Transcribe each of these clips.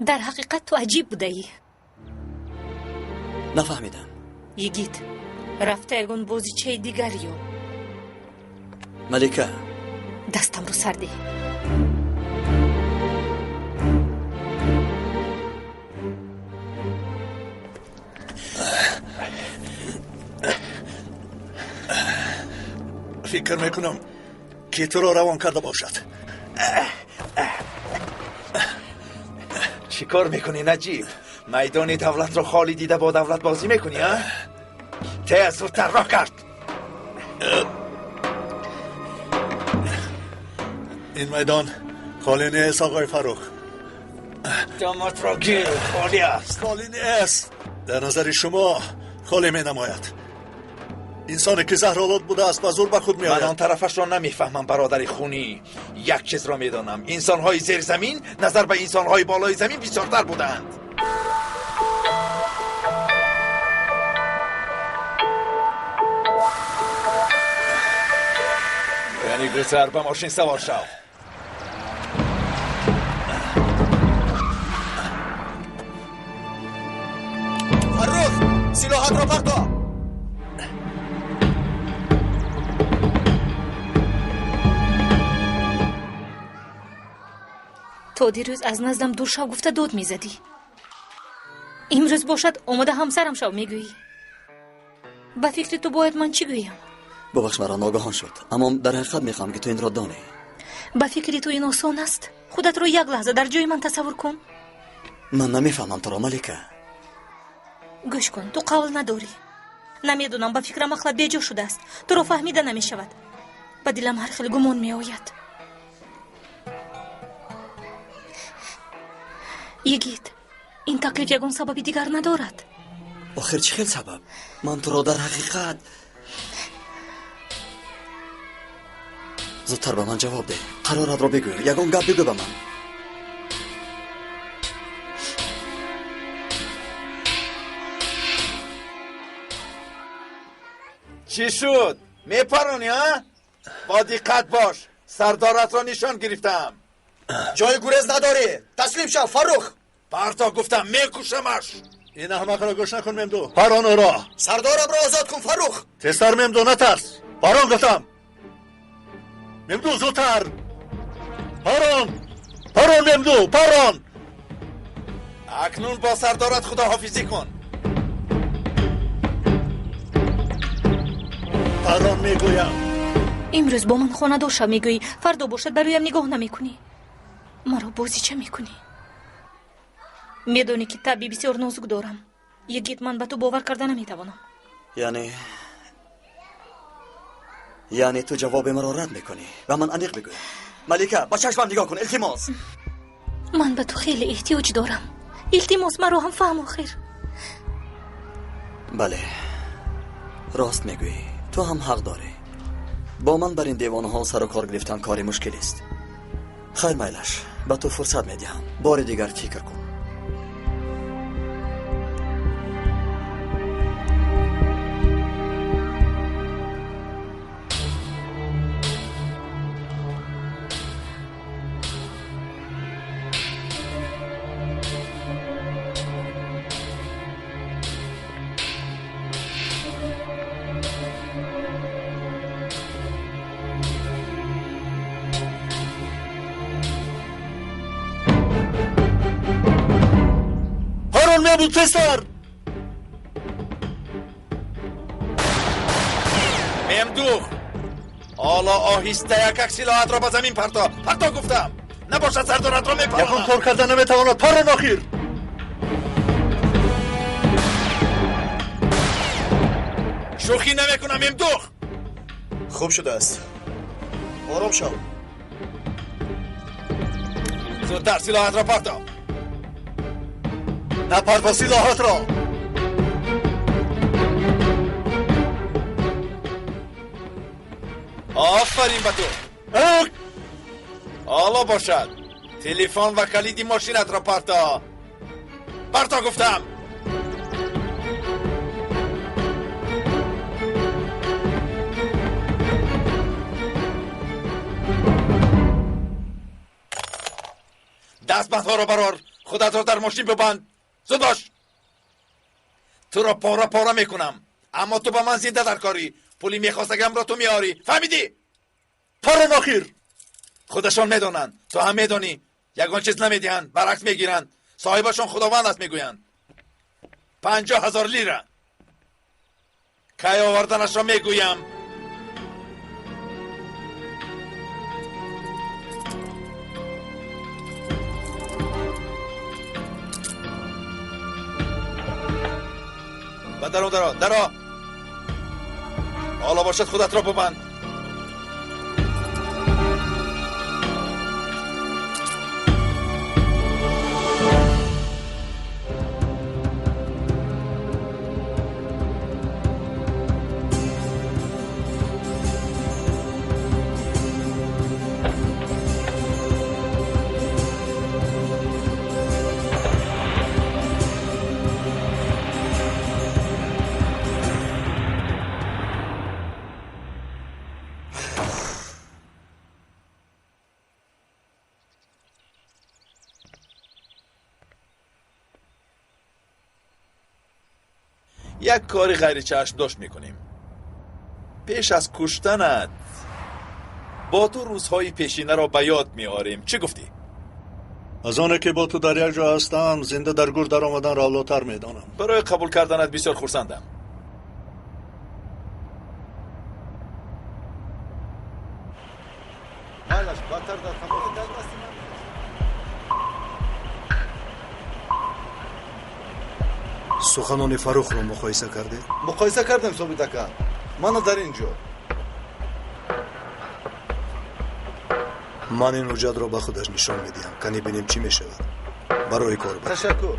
در حقیقت تو عجیب بودی. نفهمیدم. یگید رفته اگون بازی چه دیگر یا ملکه دستم رو سرده. فکر میکنم که تو رو روان کرده باشد. چی کار میکنی نجیب؟ میدان دولت رو خالی دیده با دولت بازی میکنی ها؟ تیز زودتر راه کرد. این میدان خالی نیست آقای فروخ. دامات را گیر خالی است. خالی نیست. در نظر شما خالی می نماید. انسانی که زهرآلود بوده است به زور به خود می آید. من آن طرفش را نمیفهمم برادر خونی. یک چیز را میدانم، انسانهای زیر زمین نظر به انسانهای بالای زمین بسیارتر بودند. یعنی گوزر به ماشین سوار شو. فروخ سلاحات را پرتاب. تو دیروز از نزدم دور شو گفته دود میزدی. امروز باشد اومده همسرم شو میگویی. با فکر تو باید من چی گویم؟ ببخش مرا ناگهان شد، اما در حقیقت میخوام که تو این را دانی. با فکر تو این آسان است؟ خودت رو یک لحظه در جای من تصور کن. من نمیفهمم تو را ملکه. گوش کن، تو قول نداری. نمیدونم با فکرم عقلت بیجا شده است. تو رو فهمیده نمیشود. با دلم هر خیلی گمان میآید. یگید این تکلیف یگان سببی دیگر ندارد. آخر چه خیل سبب؟ من تو را در حقیقت زودتر به من جواب ده. قرارت را بگو. یگان گپ بگو به من. چی شد؟ میپرونی ها؟ با دقت باش، سردارت را نشان گرفتم. جای گریز نداری. تسلیم شو فروخ. پرتا گفتم میکشمش. این احمق را گوش نکن ممدو. پران او را. سردارم را آزاد کن فروخ. تستر ممدو نترس. پران گفتم. ممدو زودتر. پران ممدو پران. اکنون با سردارت خداحافظی کن. پران میگویم. امروز با من خانه داشته میگویی، فردا باشد برایم نگاه نمیکنی. مرا بازی چه میکنی؟ میدونی که طبی بسیار نازک دارم. یگید من به تو باور کرده نمیتوانم. یعنی تو جواب مرا رد میکنی و من انیق بگویم. ملکه با چشمم نگاه کن. التماس. من به تو خیلی احتیاج دارم. التماس مرا هم فهم آخر. بله راست میگویی. تو هم حق داری. با من بر این دیوانها سر و کار گرفتن کاری مشکل است. خیر میلش به تو فرصت میدهم. بار دیگر فکر کن. بود پسر. ممدوح حالا آهسته یک سلاحت را به زمین پرتا گفتم. نباشد سردارت را میپرانم. یکم کار کردن نمیتواند. پران آخیر. شوخی نمیکنم ممدوح. خوب شده است. آرام شو. زودتر سلاحت را پرتا. نپر با سلاحات را. آفرین به تو. حالا باشد تلفن و کلید ماشینت را پرتا گفتم. دستبندها را برار. خودت رو در ماشین ببند. زود باش. تو را پاره پاره میکنم، اما تو با من زنده در کاری. پولی میخواستگم را تو میاری، فهمیدی؟ پاره نخیر. خودشان میدونن، تو هم میدونی. یگان چیز نمیدین، برعکس میگیرن. صاحبشان خداوند است میگوین. 50,000 لیره. کی آوردنش را میگویم. و درا حالا باشد خودت را ببند. یک کاری غیر چشم داشت میکنیم. پیش از کشتنت با تو روزهای پیشینه را به یاد میاریم. چی گفتی؟ از آنه که با تو در یک جا هستم زنده در گور در آمدن را اولاتر میدانم. برای قبول کردنت بسیار خرسندم. سخنان فروخ رو مقایسه کردید؟ مقایسه کردم ثابت اکا. من در اینجا. من این حجت را به خودش نشان میدیم. کنی بینیم چی میشود. برای کار برد. تشکر.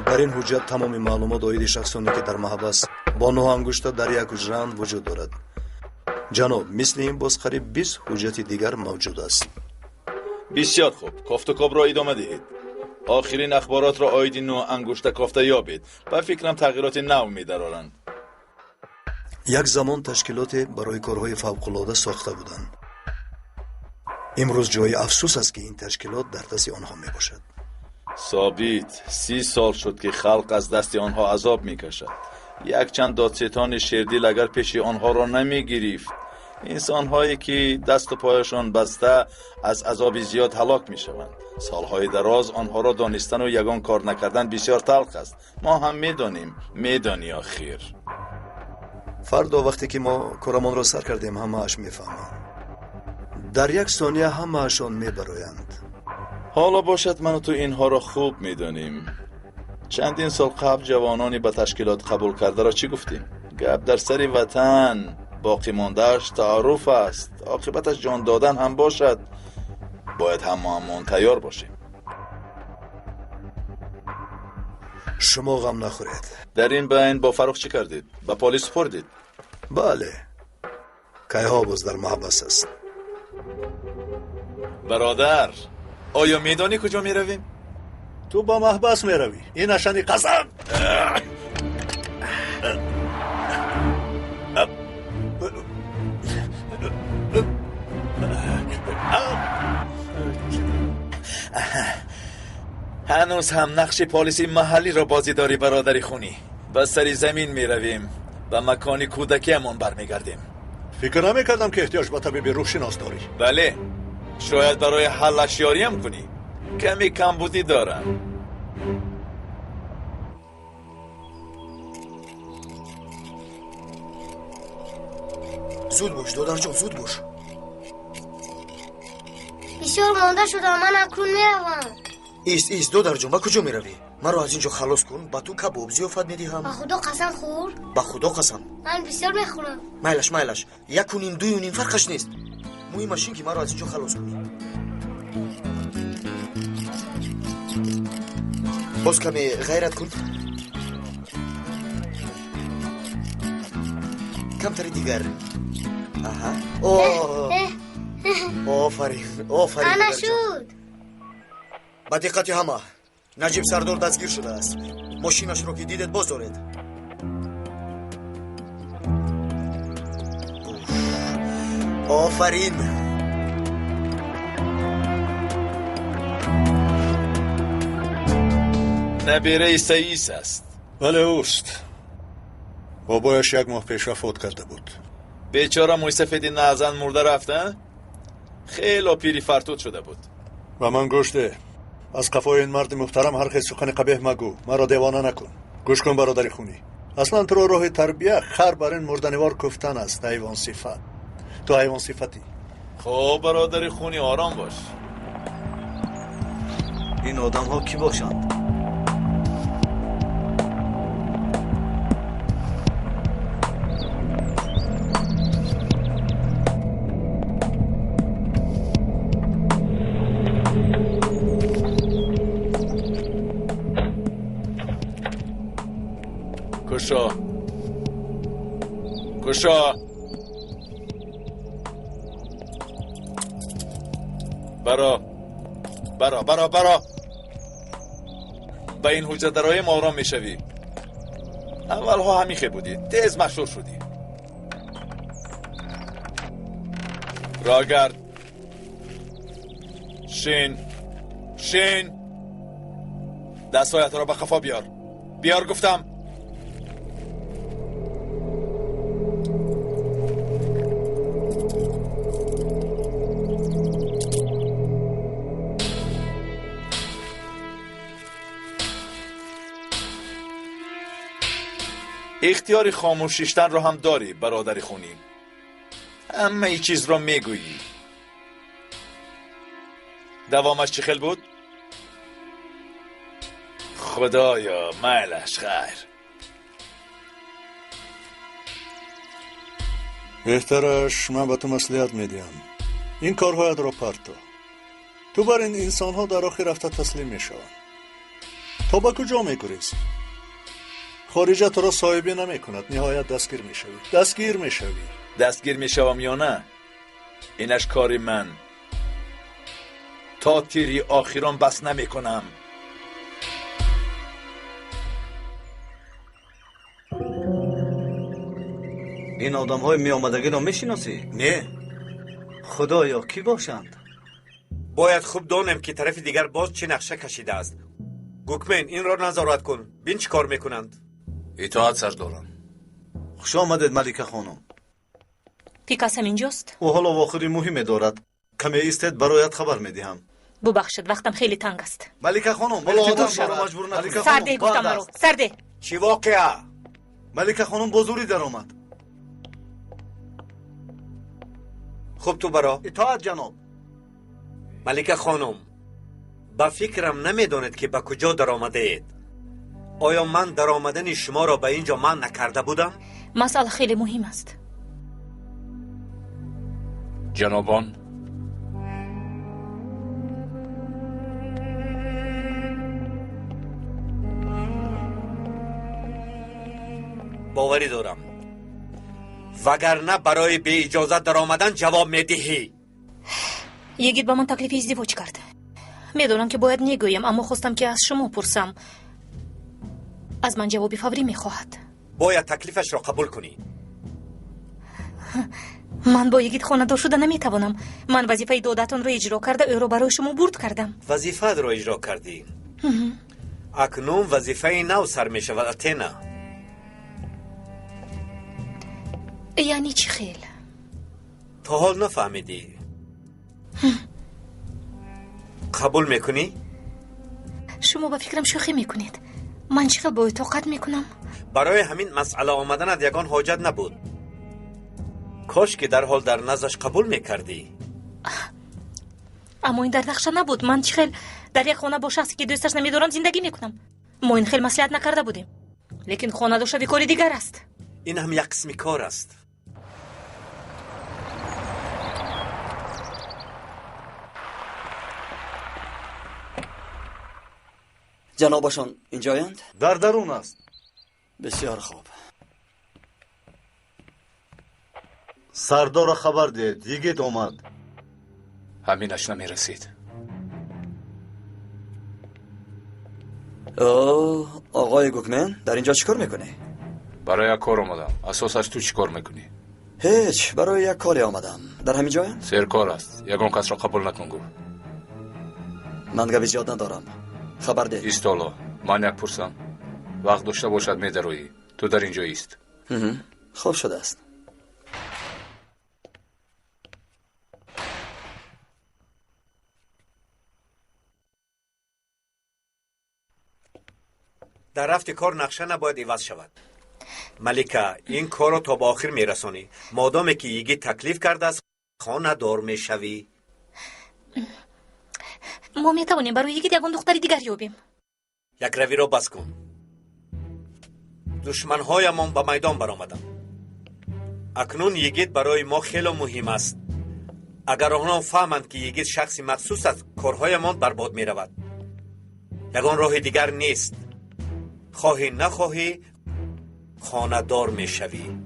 در این حجت تمام معلومات عاید شخصانی که در محبس با 9 انگشته در یک حجره‌اند وجود دارد. جناب، مثل این باز قریب 20 حجت دیگر موجود است. بسیار خوب. کافت و کاب را ادامه دهید. آخرین اخبارات را عاید 9 انگشته کافته یابید. و فکرم تغییرات نو می‌دارند. یک زمان تشکیلات برای کارهای فوق‌العاده ساخته بودند. امروز جای افسوس است که این تشکیلات در دست آنها میباشد. ثابت 30 سال شد که خلق از دست آنها عذاب میکشد. یک چند دادستان شیردل اگر پیش آنها را نمیگرفت، انسانهایی که دست و پایشان بسته از عذاب زیاد هلاک میشوند. سالهای دراز آنها را دانستن و یگان کار نکردن بسیار تلخ است. ما هم میدانی آخر. فردا وقتی که ما کارمان را سر کردیم همه اش میفهمند. در یک ثانیه همه اشان میبرایند. حالا باشد من و تو اینها را خوب میدانیم. چندین سال قبل جوانانی به تشکیلات قبول کرده را چی گفتیم؟ گپ در سر وطن باقی ماندهش تعارف است. عاقبتش جان دادن هم باشد. باید هممون تیار باشیم. شما غم نخورید. در این بین با فروخ چی کردید؟ به پلیس سپردید؟ بله. کیها باز در محبس است. برادر، آیا میدانی کجا می رویم؟ تو با محبس می روی. این نشانی قسم. هنوز هم نقش پلیسی محلی را بازی داری برادری خونی. به سری زمین می رویم و مکانی کودکی همون برمیگردیم. فکر نمی کردم که احتیاج به طبیب روحشناس داری. بله، شاید برای حلش یاری هم کنی. کمی کمبودی دارم. زود باش دادر جان، زود باش. بسیار مانده شدم، من اکنون میروم. ایست دادر جان، با کجا میروی؟ مرا از اینجا خلاص کن، با تو کباب زیافت میدهم. با خدا قسم خور؟ با خدا قسم. من بسیار میخورم. مایلش یک کنین دویونین فرقش نیست. مهم ماشین که مرا از اینجا خلاص کنی. باز کمی غیرت کن. کمتری دیگر. آفرین انا شد. با دقت همه. نجیب سردار دستگیر شده است. ماشینش رو که دیدید باز دارید. آفرین. نبیره سئیس است. بله اوست. بابایش 1 ماه پیش وفات کرده بود. بیچاره موی سفیدی نازن مرده رفته. خیلی پیری فرتود شده بود. و من گوشته از قفای این مرد محترم هر خیلی سخن قبیح مگو، مرا دیوانه نکن. گوش کن برادر خونی، اصلا تو را راه تربیه خر بر این مردنوار گفتن است. حیوان صفت، تو حیوان صفتی. خب برادر خونی آرام باش. این آدم ها کی باشند؟ کشا برا به این حجت درایم آرام میشوی. اولها همیخه بودی، تیز مشهور شدی. راگرد شین دستایت را به خفا بیار گفتم. اختیار خاموشیشتن رو هم داری برادر خونی. اما ای چیز رو میگویی. دوامش چی خیل بود؟ خدایا مالش خیر. بهترش من به تو مصلحت میدیم. این کارهایت را پرتو. تو بر این انسان ها در آخر رفته تسلیم میشوند. تا به کجا میگریزی؟ خارجه تو را صاحبی نمی کند. نهایت دستگیر میشوی. دستگیر میشوم یا نه؟ اینش کاری من. تا تیری آخران بس نمی کنم. این آدم های می آمدگی را می شناسی؟ نه. خدایا کی باشند؟ باید خوب دانم که طرف دیگر باز چه نقشه کشیده است. گوکمن این را نظارت کن. بین چی کار میکنند. اطاعت سردارم. خوش آمدید ملکه خانم. پیکاسم اینجاست؟ او حالا واخری مهمه دارد. کمی ایستید برایت خبر میدهم. ببخشید وقتم خیلی تنگ است. ملکه خانم حالا آدم آدم را مجبور نکنید. سرده گفتم مرا. سرده. چی واقعه؟ ملکه خانم بازوری در آمد. خب تو برا. اطاعت جناب. ملکه خانم با فکرم نمیدانید که به کجا در آمده اید. آیا من در آمدن شما را به اینجا من نکرده بودم؟ مسئله خیلی مهم است. جنابان، باوری دارم وگرنه برای بی اجازت در آمدن جواب میدهی. یگید با من تکلیف ازدواج کرد. میدونم که باید نگویم، اما خواستم که از شما پرسم. از من جوابی فوری میخواهد. باید تکلیفش را قبول کنی. من با یگید خانه‌دار شده نمیتوانم. من وظیفه دادتان را اجرا کرده او را برای شما برد کردم. وظیفه را اجرا کردی. اکنون وظیفه نو سر می شود اتینا. یعنی چی خیل؟ تا حال نفهمیدی. قبول میکنی؟ شما با فکرم شوخی میکنید. من چقدر با طاقت میکنم. برای همین مسئله آمدنت یگان حاجت نبود. کاش که در حال در نزدش قبول میکردی. اما این در نقشه نبود. من چخیل در یک خانه با شخصی که دوستش نمیدارم زندگی میکنم. ما این خیلی مصلحت نکرده بودیم. لیکن خانه دو شوی کاری دیگر است. این هم یک قسمی کار است. جنابشان اینجایند؟ در درون است. بسیار خوب. سردار خبر دید. یگید آمد. همینش نمی رسید. آقای گوکمن در اینجا چیکار میکنی؟ برای یک کار آمدم. اساسش تو چی کار میکنی؟ هیچ، برای یک کاری آمدم. در همین جایم؟ سرکار است. یگان کس را قبول نکن گو. من گپی زیاد ندارم. خبر ده. ایستالا. من یک پرسم. وقت داشته باشد میدرویی. تو در اینجا ایست. خوب شده است. در رفت کار نقشه نباید عوض شود. ملکه این کار رو تا به آخر میرسانی. مادامی که یگی تکلیف کرده است خانه دار میشوی. ما میتوانیم برای یکی یگان دختری دیگر یابیم. یک روی را بس کن. دشمنهایمان به میدان برآمدند. اکنون یگید برای ما خیلی مهم است. اگر آنها فهمند که یگید شخصی مخصوص است کارهایمان برباد می رود. یگان راه دیگر نیست. خواهی نخواهی خانه دار می شوی.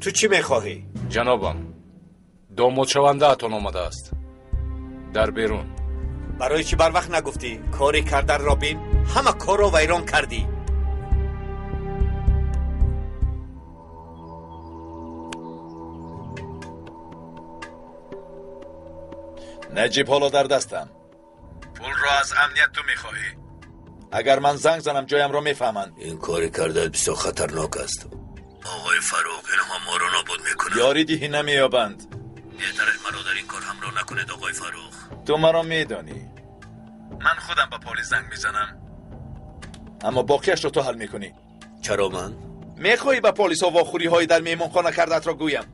تو چی می خواهی؟ جنابم داماد شونده اتان آمده است. در بیرون. برای چی بر وقت نگفتی؟ کاری کردن را بین. همه کار را ویران کردی. نجیب حالا در دستم. پول را از امنیت تو میخواهی. اگر من زنگ زنم جایم را میفهمند. این کاری کرده بسیار خطرناک است. آقای فاروق اینها ما را نابود میکنند. یاری دیهی نمییابند. بهتره مرا در این کار همراه نکنید آقای فاروق. تو مرا میدانی. من خودم با پلیس زنگ میزنم. اما باقیش رو تو حل میکنی. چرا من؟ میخوایی با پلیس و واخوری های در میمونخانه کردت را گویم.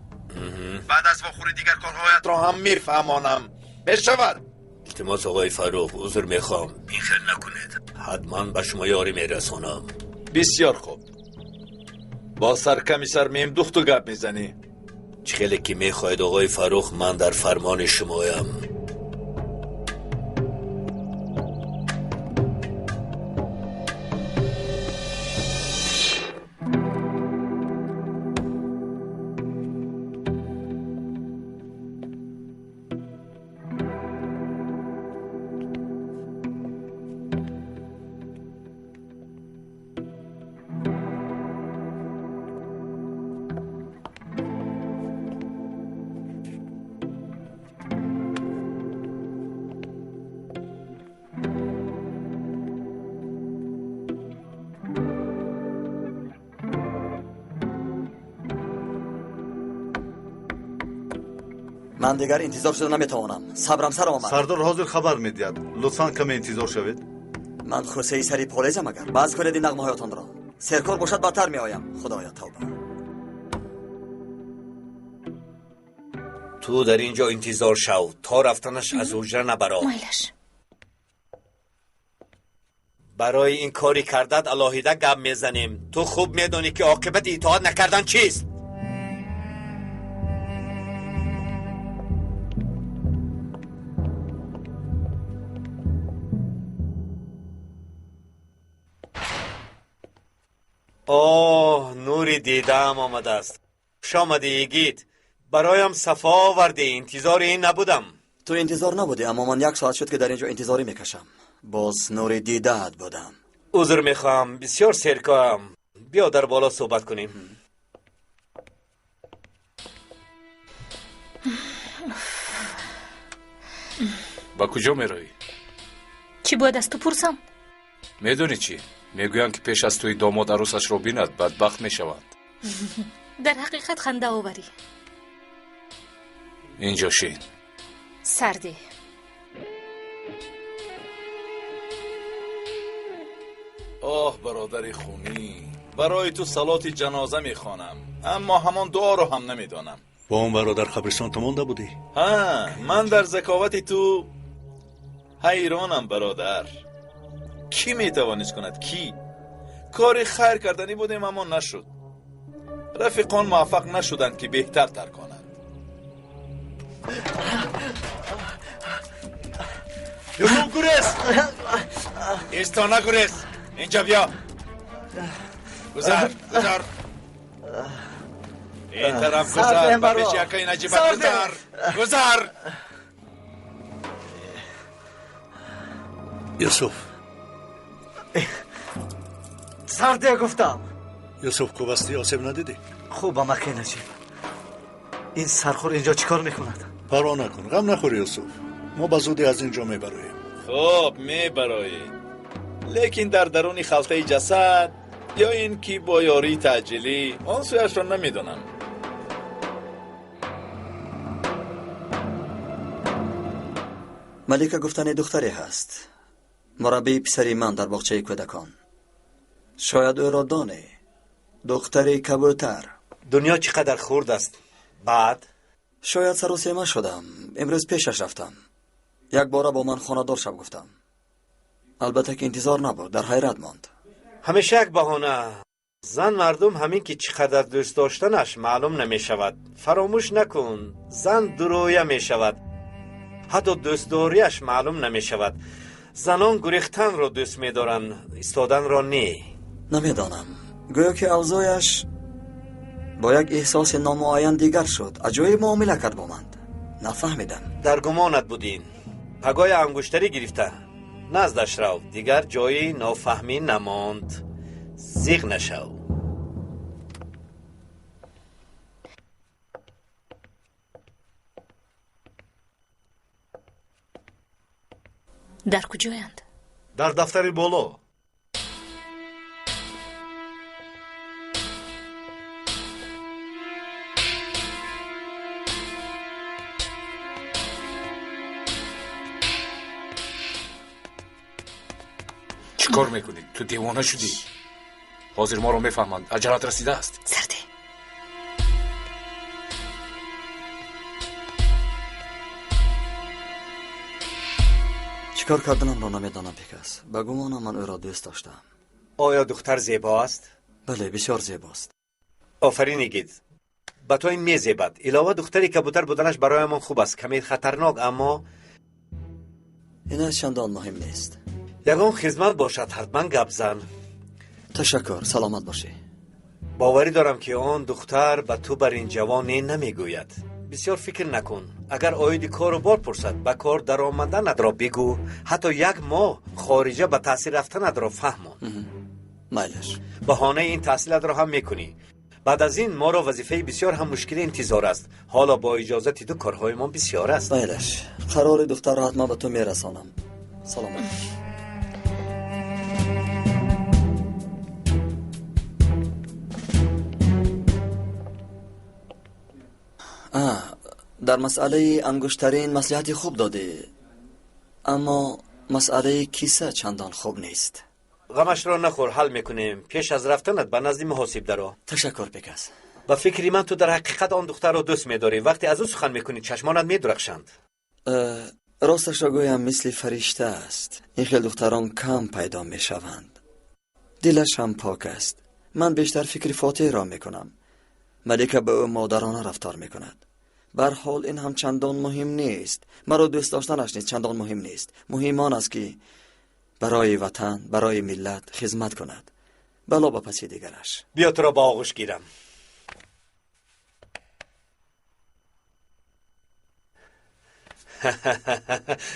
بعد از واخوری دیگر کارهایت را هم میفهمانم. بشود. التماس آقای فاروق عذر میخوام. این خیل نکنید. حتما به شما یاری میرسانم. بسیار خوب. با سرکمیسر میم دختو گپ میزنی. چه خیلی که میخواید آقای فاروق من در فرمان شمایم. من دیگر انتظار شده نمیتوانم. صبرم سر آمد. سردار حاضر خبر میدهد. لطفاً کمی انتظار شوید. من خوسه سری پولیسم. اگر باز کنید این نغمه هایتان را سرکار باشد بدتر میآیم. خدایا توبه. تو در اینجا انتظار شو تا رفتنش از حجره نبرا. مایلش. برای این کاری کردت الهیده گپ میزنیم. تو خوب میدونی که عاقبت اطاعت نکردن چیست. نوری دیدم آمده است. شامده یگید برایم صفا آوردی. انتظار این نبودم. تو انتظار نبودی اما من 1 ساعت شد که در اینجا انتظاری میکشم. باز نوری دیده‌ات بودم. عذر میخوام. بسیار سرکارم. بیا در بالا صحبت کنیم. با کجا میروی؟ چی باید از تو پرسم؟ میدونی چی؟ میگویند که پیش از توی داماد عروسش رو بیند بدبخت میشوند. در حقیقت خنده آوری. اینجا شین. سرده. آه برادری خونی، برای تو صلات جنازه میخوانم اما همان دعا رو هم نمیدانم. با اون برادر قبرستان تو مونده بودی؟ ها، من در ذکاوت تو حیرانم برادر. کی میتوانست کند؟ کی؟ کاری خیر کردنی بودیم اما نشد. رفیقان موفق نشدند که بهتر تر کنند. یوسف گریز، ایستانه گریز، اینجا بیا. گذار این طرف گذار. ببیش یکای نجیبت گذار. یوسف سرده گفتم. یوسف کوبستی آسیب ندیدی؟ خوبم اکی نجیب. این سرخور اینجا چیکار میکند؟ پروا نکن، غم نخور یوسف. ما به زودی از اینجا میبریم. خب میبرایید، لیکن در درون خلطه جسد یا این که با یاری تعجیلی آن سویش را نمیدونم. ملیکا گفتن دختری هست، مربی پسری من در باغچه کودکان. شاید او را دانه، دختری کبوتر. دنیا چقدر خرد است. بعد شاید سر و سیمه شدم. امروز پیشش رفتم، یک باره با من خانه دار شب گفتم. البته که انتظار نبود، در حیرت ماند. همیشه یک بهانه. زن مردم همین که چقدر دوست داشتنش معلوم نمی شود. فراموش نکن زن درویه می شود، حتی دوست داریش معلوم نمی شود. زنان گریختن را دوست می دارن، ایستادن را نه. نمیدانم، گویا که اوضاعش با یک احساس نامعین دیگر شد. عجایب معامله کرد با من. نفهمیدم. در گمانت بودین. پگاه انگشتری گرفته. نزدش رو، دیگر جایی نافهمی نماند. زیغ نشو. در کجایند؟ در دفتری بالا. چی کار میکنید؟ تو دیوانه شدی؟ حاضر ما رو میفهمند عجلت رسیده است. سرده. چیکار کردنم را نمیدانم پیکس. به گمانم من او را دوست داشتم. آیا دختر زیبا است؟ بله، بسیار زیباست. آفرین ایگید. به تو این میزیبد. علاوه دختری کبوتر بودنش برای من خوب است. کمی خطرناک، اما این چندان مهم نیست. یگان خدمت باشد. حتما گپ زن. تشکر، سلامت باشی. باوری دارم که آن دختر به تو بر این جوانی نمیگوید. بسیار فکر نکن. اگر آید کارو بار پرسد به کار در آمدن را بگو. حتی یک ماه خارجه به تحصیل رفتن را فهمون. مایلش. بهانه این تحصیل را هم میکنی. بعد از این ما را وظیفه بسیار هم مشکل انتظار است. حالا با اجازت تو کارهای ما بسیار است. مایلش. قرار دختر را حتما به تو میرسانم. سلامت. در مسئله انگشترین مصلحت خوب داده، اما مسئله کیسه چندان خوب نیست. غمش را نخور، حل میکنیم. پیش از رفتنت به نزد محاسب درو. تشکر پیکس. با فکری من تو در حقیقت آن دختر را دوست می‌داری. وقتی از او سخن میکنی چشمانت میدرخشند. راستش را گویم مثل فرشته است. این خیل دختران کم پیدا میشوند. دلش هم پاک است. من بیشتر فکر فاتح را میکنم. ملیکه به او مادرانه رفتار میکند. بر حال این هم چندان مهم نیست. مرا دوست داشتنش نیست چندان مهم نیست. مهم آن است که برای وطن، برای ملت خدمت کند. بلا با پسی دیگرش. بیا تو را با آغوش گیرم.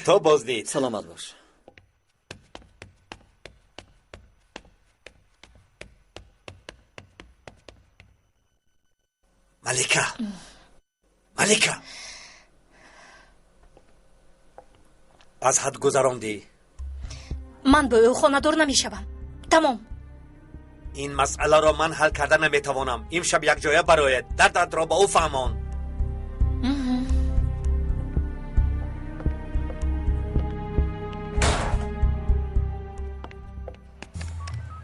تو بازدید. سلامت باش. ملیکه، ملیکه، از حد گذراندی. من به او خانه دار نمیشوم. تمام. این مسئله را من حل کرده نمیتوانم. امشب یک جایه برایت. دردت را با او فهمان.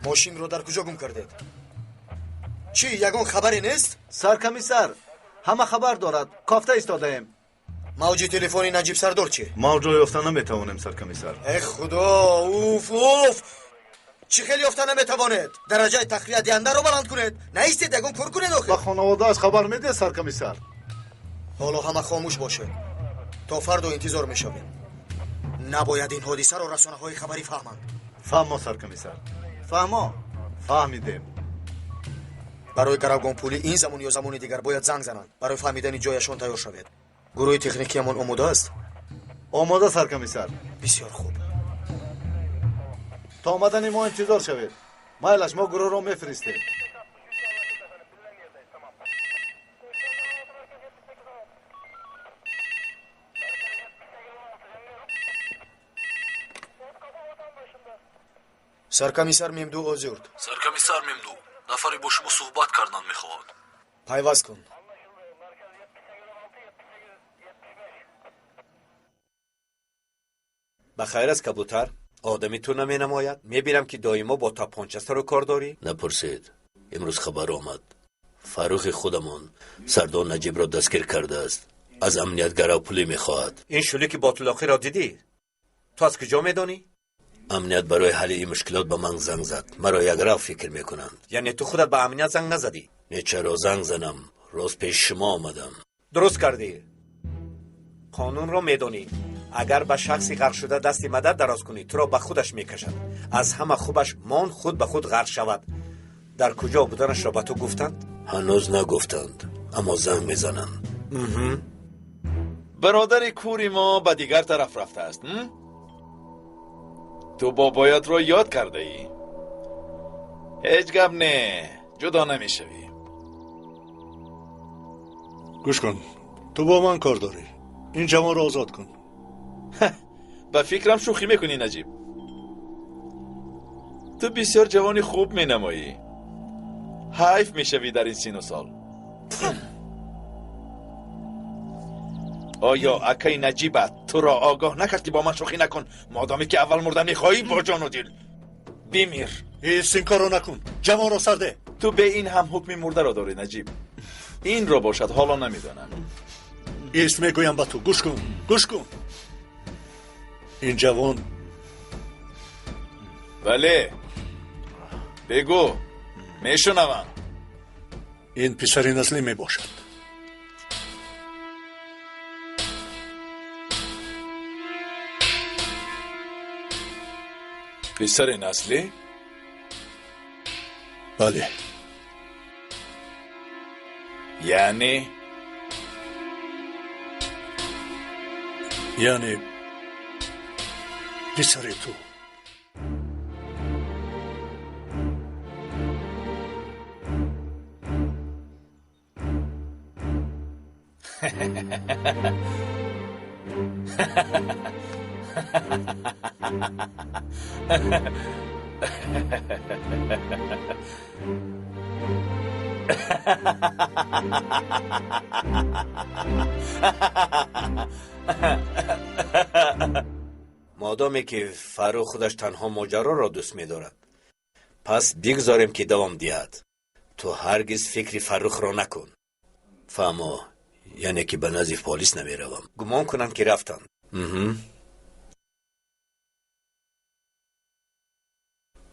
ماشین رو در کجا گم کردید؟ چی یگان خبری نیست؟ سرکمیسر همه خبر دارد. کافته ایستاده ایم. موجی تلفنی نجیب سردار چی؟ موج را یافتن نمیتوانیم سرکمیسر. ای خدا، اوف اوف. چی خیلی یافتن نمیتوانید؟ درجه تخلیه دینده رو بلند کنید. نیستید یگان کار کنید آخه. با خانواده از خبر میده سرکمیسر. حالا همه خاموش باشه. تا فردا انتظار میشویم. نباید این حادثه رو رسانه های خبری فهمند. فهما سرکمیسر. فهما. فهمیدیم. برای گروگان پولی این زمان یا زمان دیگر باید زنگ زنند. برای فهمیدن جایشان تیار شوید. گروه تکنیکی من آماده است؟ آماده سرکمیسر. بسیار خوب. تا آمدن ما انتظار شوید. مایلش ما گروه رو میفرستیم. سرکمیسر ممدو озюрд. سرکمیسر ممدو نفری با شما صحبت کردن میخواد. пайваст кун. بخیر است کبوتر؟ آدمی تو نمی نماید؟ میبینم که دائما با تاپانچه سر و کار داری؟ نپرسید. امروز خبر آمد فاروق خودمان سردار نجیب را دستگیر کرده است. از امنیتگرا پولی میخواهد. این شلیک باطلاقی را دیدی؟ تو از کجا میدانی؟ امنیت برای حل این مشکلات به من زنگ زد. مرا یک راه فکر میکنند. یعنی تو خودت به امنیت زنگ نزدی؟ نه چرا زنگ زنم. روز پیش شما آمدم. درست کردی. قانون را میدانی. اگر به شخصی غرق شده دستی مدد دراز کنی تو را به خودش میکشد. از همه خوبش مان خود به خود غرق شود. در کجا بودنش را به تو گفتند؟ هنوز نگفتند اما زنگ میزنند. برادر کوری ما به دیگر طرف رفته است. تو بابایت را یاد کرده ای؟ هیچ گپ نه، جدا نمیشوی. گوش کن، تو با من کار داری. این جوان را آزاد کن. به فکرم شوخی میکنی نجیب. تو بسیار جوانی خوب مینمایی. حیف میشوی در این سن و سال. آیا اکای نجیبت تو را آگاه نکرد که با من شوخی نکن؟ مادامی که اول مردن میخواهی با جان و دل بمیر. این کارو نکن. جوان را سرده. تو به این هم حکم مرده را داری نجیب. این را باشد حالا نمیدانم. ایست میگویم با تو. گوش کن. گوش کن. این جوان بله بگو میشنوم. این پسر نسلی میباشد. پسر نسلی؟ بله. یعنی پسر تو. مادامی که فاروق خودش تنها ماجرا را دوست می‌دارد پس بگذاریم که دوام دهد. تو هرگز فکر فاروق را نکن. فهمو یعنی که به نزد پلیس نمیروم. گمان کنند که رفتند.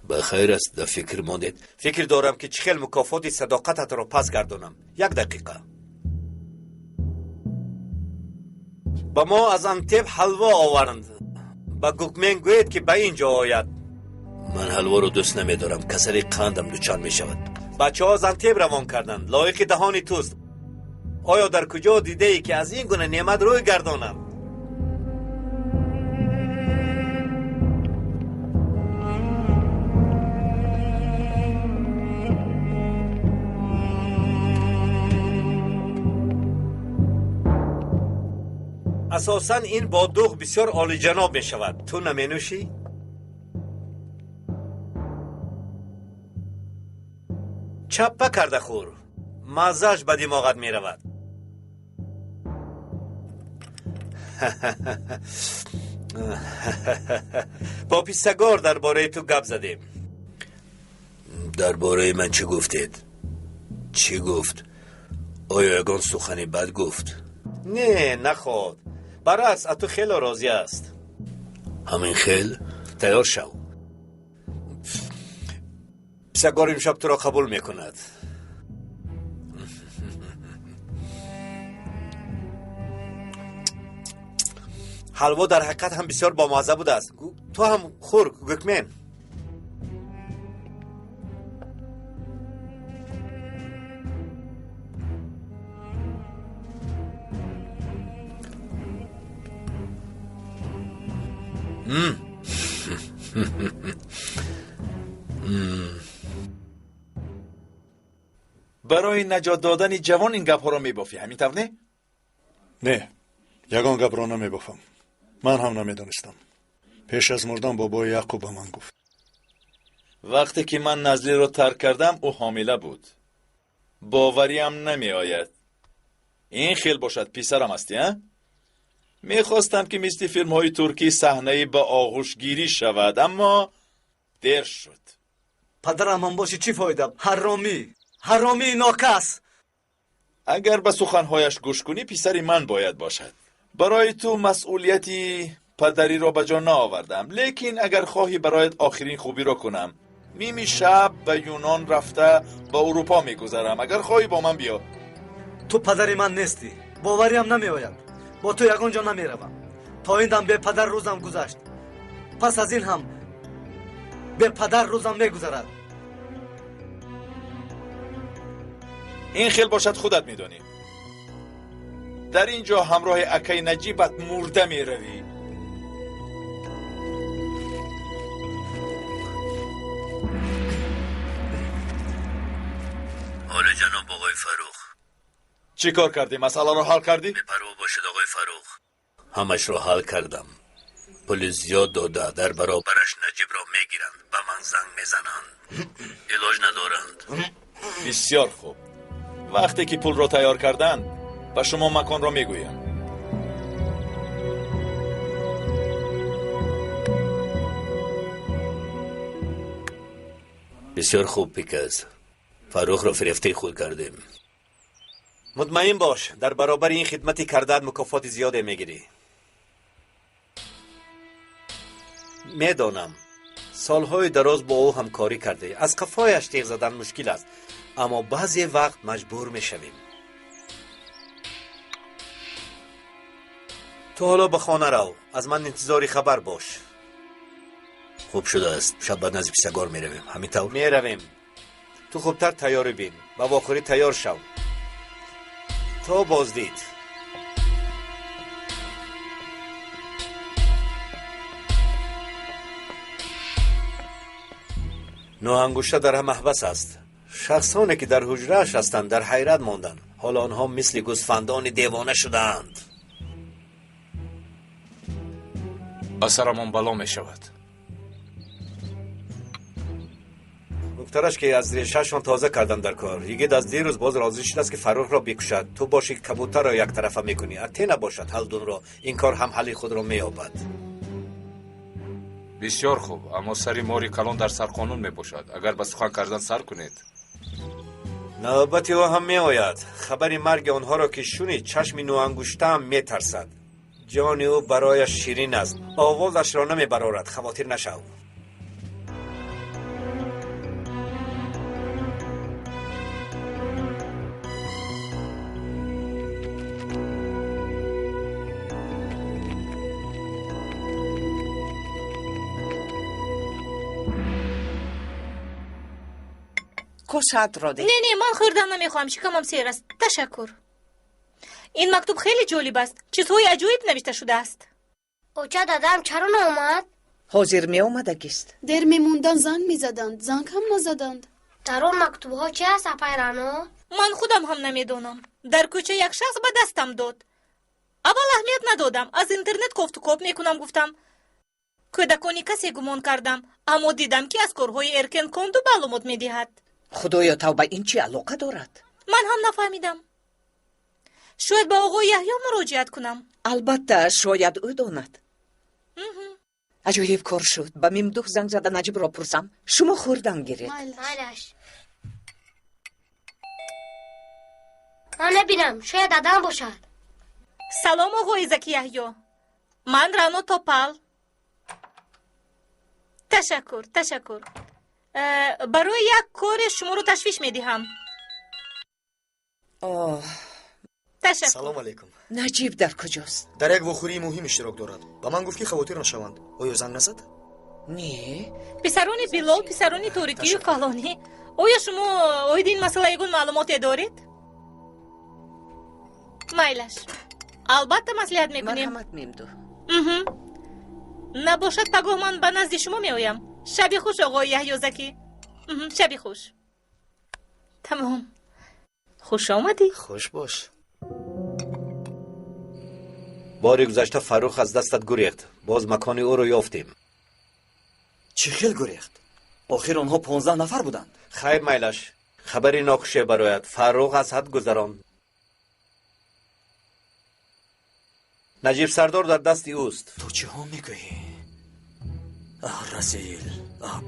بخیر است در فکر ماندید؟ فکر دارم که چه خیلی مکافات صداقتت را پس گردانم. 1 دقیقه. با ما از انتب حلوا آورند. با گوگمن گوید که به اینجا آید. من حلوا رو دوست نمیدارم. کسری قندم دچار می شود. بچه ها از انتب روان کردند. لایق دهان توست. آیا در کجا دیده ای که از این گونه نعمت روی گردانم؟ اساساً این بادوغ بسیار عالی جناب می شود. تو نمی نوشی؟ چپه کرده خور. مزهش به دماغت می رود. با پیستگار درباره تو گپ زدیم. درباره من چی گفتید؟ چی گفت؟ آیا یگان سخنی بد گفت؟ نه نخواد. برعکس تو خیلی راضی است. همین خیل؟ تیار شو. پیستگار امشب تو را قبول میکند. حلوا در حقیقت هم بسیار بامزه بوده است. تو هم خور گوگمن. برای نجات دادن جوان این گپ ها را میبافی، همین طور نه؟ نه، یگان گپ را نمیبافم. من هم نمیدانستم. پیش از مردن بابای یعقوب به من گفت. وقتی که من نزلی را ترک کردم او حامله بود. باوریم نمی آید. این خیل باشد پسرم هستی ها؟ میخواستم که مثل فیلم های ترکی صحنه به آغوش گیری شود، اما دیر شد. پدرم هم باشی چی فایده؟ حرامی ناکس. اگر به سخنهایش گوش کنی پسری من باید باشد. برای تو مسئولیتی پدری را به جا نآوردم، لیکن اگر خواهی برایت آخرین خوبی را کنم، نیمی شب به یونان رفته به اروپا میگذرم. اگر خواهی با من بیا. تو پدری من نیستی، باوریم نمی آید. با تو یگان جا نمی روم. تا این دم به پدر روزم گذشت، پس از این هم به پدر روزم می گذرد. این خیل باشد خودت میدانی. در اینجا همراه اکای نجیبت مرده می روی. حالا جناب آقای فروخ چی کار کردی؟ مسئله رو حل کردی؟ بپروا باشد آقای فروخ، همش رو حل کردم. پول زیاد داده در برابرش نجیب را میگیرند، به من زنگ میزنند، علاج ندارند. بسیار خوب. وقتی که پول را تیار کردند به شما مکان را میگویم. بسیار خوب پیکز، فروخ را فریفته خود کردیم. مطمئن باش در برابر این خدمتی کردت مکافات زیاده میگیری. میدانم سالهای دراز با او همکاری کرده، از قفایش تیغ زدن مشکل است، اما بعضی وقت مجبور میشویم. تو حالا به خانه رو، از من انتظاری خبر باش. خوب شده است، شب بعد نزد پیسگار میرویم. همین طور میرویم. تو خوبتر تیاری بین، به واخوری تیار شو. تا بازدید. نوانگوشته در محبس است. شخصانی که در حجره‌اش هستند در حیرت ماندند. حالا آنها مثل گوسفندان دیوانه شدند. با سرمان بلا می شود. دکترش که از ریشه‌شان تازه کردن در کار. یگید از دیروز باز راضی شده است که فروخ را بکشد. تو باشی کبوتر را یک طرفه میکنی. اته نباشد هلدون را. این کار هم حلی خود را مییابد. بسیار خوب، اما سری ماری کلان در سر قانون می باشد. اگر به سخن کردن سر کنید نوبتی او هم می آید. خبری مرگ آنها را که شنید چشم نوانگوشته هم می ترسد. جان او برایش شیرین است. آوازش را نمی برارد. خواطر نشو. کسات را ده. نه من خوردن نمیخوام. شکمم سیر است. تشکر. این مکتوب خیلی جالب است. چیزهای عجیب نوشته شده است. اوچه دادم چرا نامد؟ حاضر می آمدگیست. در میموندن زنگ میزدند، زنگ هم نزدند. در اون مکتوب ها چه است اپیرانو؟ من خودم هم نمیدونم. در کوچه یک شخص به دستم داد. اول اهمیت ندادم. از اینترنت کفت و کپ میکنم. گفتم کودکانی کسی گمان کردم، اما دیدم که از کارهای ارکن کندو معلومات میدهد. خدایا توبه، این چی علاقه دارد؟ من هم نفهمیدم. شاید با آقای یحیی مراجعت کنم. البته شاید او داند. عجایب کار شد. به ممدوح زنگ زده نجیب را پرسم. شما خوردن گیرید. مالش من نبینم. شاید دادم باشد. سلام آقای زکی یحیی. من رانو توپال. تشکر. برای یک کار شما رو تشویش میدهم. تشکر. سلام علیکم. نجیب در کجاست؟ در یک وخوری مهم اشتراک دارد. با من گفت که خواطر نشوند. آیا زنگ نزد؟ نه. پسرانی بلال، پسرانی توریکی و فلانی. آیا شما اوید این مسئله یگون معلوماتی دارید؟ مایلش. البته مصلحت میکنیم. مرحمت ممدوح. نباشد پگاه من به نزد شما میآیم. شبی خوش آقای یحیی زکی. شبی خوش. تمام. خوش آمدی. خوش باش. باری گذشته فروخ از دستت گریخت. باز مکان او رو یافتیم. چی خیل گریخت؟ آخر آنها 15 نفر بودند. خیر میلش، خبری ناخوشی برایت. فروخ از حد گذراند. نجیب سردار در دست اوست. تو چه ها میگویی؟ رزیل،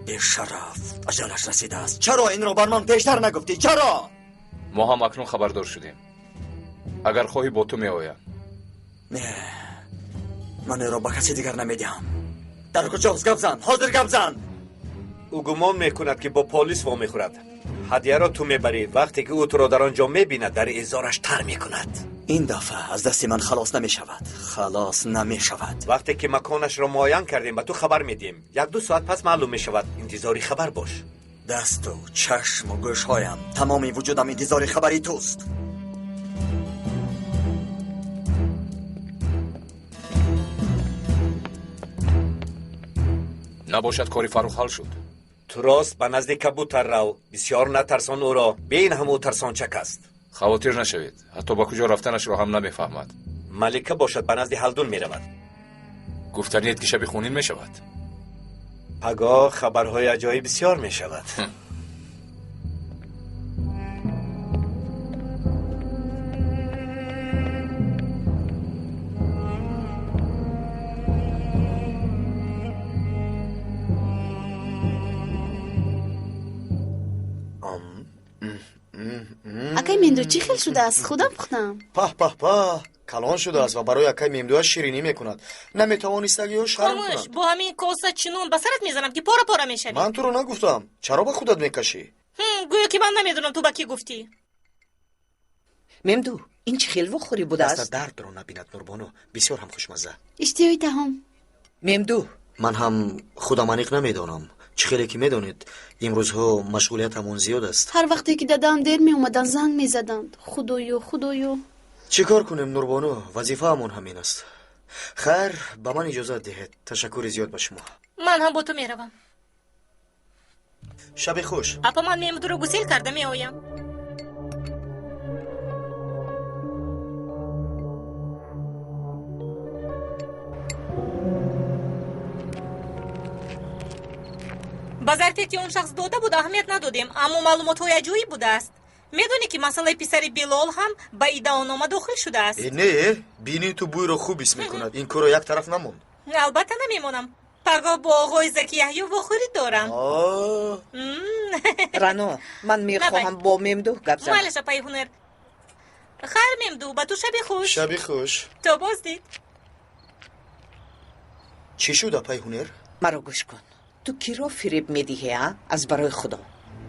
بیشرف، اجلش رسیده است. چرا این رو بر من پیشتر نگفتی؟ چرا؟ ما هم اکنون خبردار شدیم. اگر خواهی با تو میآیم. نه، من این رو با کسی دیگر نمیدیم. در کجاست؟ گپ زن، حاضر گپ زن. او گمان میکند که با پلیس وا میخورد. هدیه را تو میبری. وقتی که او تو را در آنجا میبیند در ازارش تر میکند. این دفعه از دست من خلاص نمی شود. خلاص نمی شود. وقتی که مکانش را معاین کردیم به تو خبر میدیم. 1-2 ساعت پس معلوم می شود. انتظاری خبر باش. دست و چشم و گوش هایم، تمامی وجودم انتظاری خبری توست. نباشد کاری فروخ حل شد. تو راست به نزد کبوتر رو. بسیار نترسان او را. بین همو ترسان چک است. خواطر نشوید. حتی با کجا رفتنش را هم نمیفهمد. ملکه باشد به نزد هلدون میرود. گفتنید که شب خونین میشود. پگاه خبرهای عجایب بسیار میشود. اکای مندو چی خیل شده است؟ خودم پختم. په کلان شده است و برای اکای ممدوها شیرینی میکند. نمیتوانستگی و شرم خاموش، کند. با همین کوسه چینون به سرت میزنم که پارا پارا میشوی. من تو رو نگفتم. چرا به خودت میکشی؟ گویا که من نمیدونم تو با کی گفتی. ممدو این چه خیل خوری بوده دست است؟ درد رو نبیند نوربانو. بسیار هم خوشمزه. اشتیای تهم. ممدو من هم خودم انیق نمیدانم. چه خیلی که میدانید این روزها مشغولیت همون زیاد است. هر وقتی که دادم دیر می اومدن زنگ میزدند. خدایو. چی کار کنیم نوربانو؟ وظیفه همون همین است. خیر، به من اجازه دهید. تشکر زیاد به شما. من هم با تو میروم. شب خوش. اپا من میمدو رو گسیل کرده میآیم. بازارتی که اون شخص داده بود اهمیت ندادیم، اما معلومات های عجیبی بوده است. میدونی که مسئله پسر بیلال هم به ایده‌نامه داخل شده است. نه، بینی تو بوی رو خوب حس میکند. این کارو یک طرف نموند. البته نمیمونم. پگاه با آقای زکی یحیی واخوری دارم. رانو من میخواهم با ممدو گپ زنم. مالش پای هنر. خیر ممدو، با تو شبی خوش. شبی خوش. تو بازدید. چی شد پای هنر؟ مرا گوش کن. تو کی را فریب میدیهی ها؟ از برای خدا.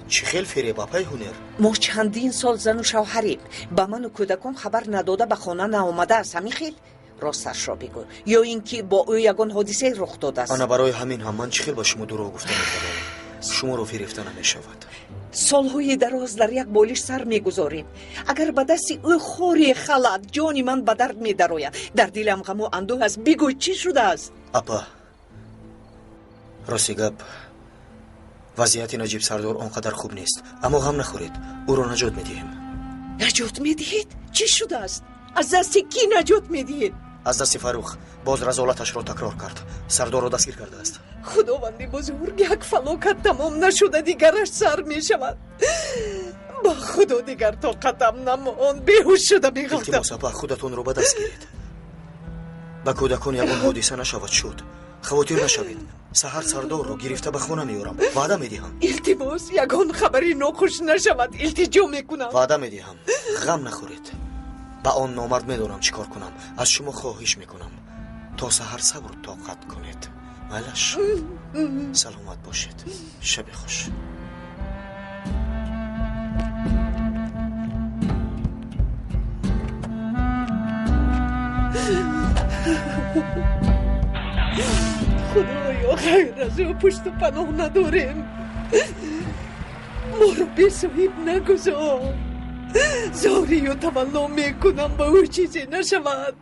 چی خیل فریب پای هنر؟ ما چندین سال زن و شوهریم. با من و کودکم خبر نداده به خانه نآمده است. همین خیل راستش را بگو. یا اینکه با او یگان حادثه رخ داده است. انا برای همین هم من چی خیل با شما دروغ گفتم می‌کنم. شما رو فریفته نمی‌شود. سالهای دراز در یک بالش سر میگذاریم. اگر به دست او خوری خلط جانی من به درد می‌دراید. در دلم غم و اندوه است. بگو چی شده است؟ اپا راستی گپ، وضعیت نجیب سردار آنقدر خوب نیست، اما غم نخورید، او را نجات میدهیم. نجات میدهید؟ چی شده است؟ از دست کی نجات میدهید؟ از دست فروخ. باز رزالتش را تکرار کرد. سردار را دستگیر کرده است. خداوندی بزرگ، یک فلاکت تمام نشده دیگرش سر میشود. با خدا دیگر طاقتم نماند. بیهوش شده میگفتم. التماس اپا خودتون رو به دست گیرید. با کودکان یکون حادثه نشود شد. خواطر نشوید. سحر سردار رو گرفته به خونه میارم. وعده میدهم. التماس یگان خبری ناخوش نشود. التجا میکنم. وعده میدهم. غم نخورید. با آن نامرد میدونم چیکار کنم. از شما خواهش میکنم تا سحر صبر و طاقت کنید. مالش سلامت باشید. شب خوش. خدایا غیر از او پشت و پناه نداریم. ما رو بی صاحب نگذار. زاری و تمنا میکنم با او چیزی نشود.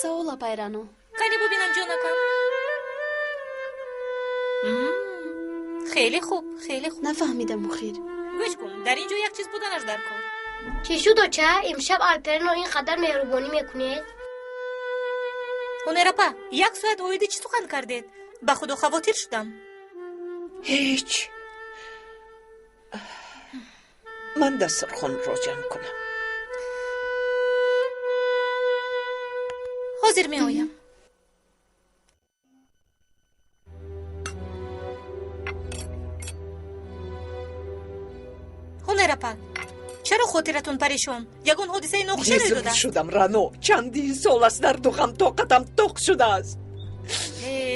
سوال پیرانو کنی ببینم جانکم. خیلی خوب خیلی خوب. نفهمیدم مخیر. گوش کن، در اینجا یک چیز بودنش در کار. چی شد بچه؟ امشب آلپرینو اینقدر مهربانی میکنید؟ هنرپا یک ساعت اویدی چی سخن کردید؟ به خدا خواطر شدم. هیچ. من دسترخوان را جمع کنم. حاضر می آیم. هنرپا چرا خاطرتون پریشان؟ یگان حادثه ناخوش روی داده. شدم رانو. چندین سال است در دو طاقتم تخ شده است.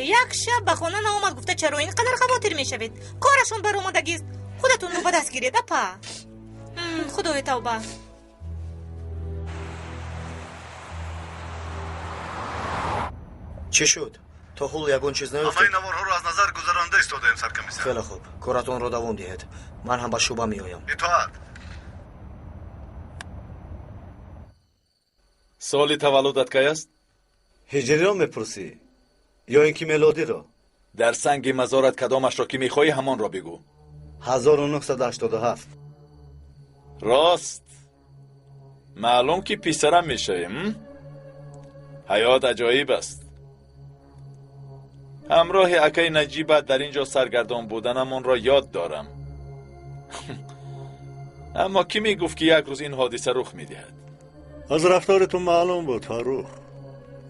یک شب به خانه نامد گفته چرا اینقدر خواطر می شوید؟ کارشون بر اومدگی است. خودتون رو به دست گیرید اپا. خدای توبه. چی شد؟ تا حول یگون چیز نیفتید؟ همه نوارها رو از نظر گذرانده ایستادیم سرکمیسر. خیلی خوب. کارتون رو دوام دهید. من هم به شوبه می آیم. اطاعت. سالی تولدت کی است؟ هجری را میپرسی یا اینکه میلادی را؟ در سنگ مزارت کدامش را که میخواهی همان را بگو. 1987. راست؟ معلوم که پیسرم میشه. حیات عجایب است. همراه اکای نجیبت در اینجا سرگردان بودنمان را یاد دارم. اما کی میگفت که یک روز این حادثه رخ میدهد؟ از رفتارتون معلوم بود فاروق.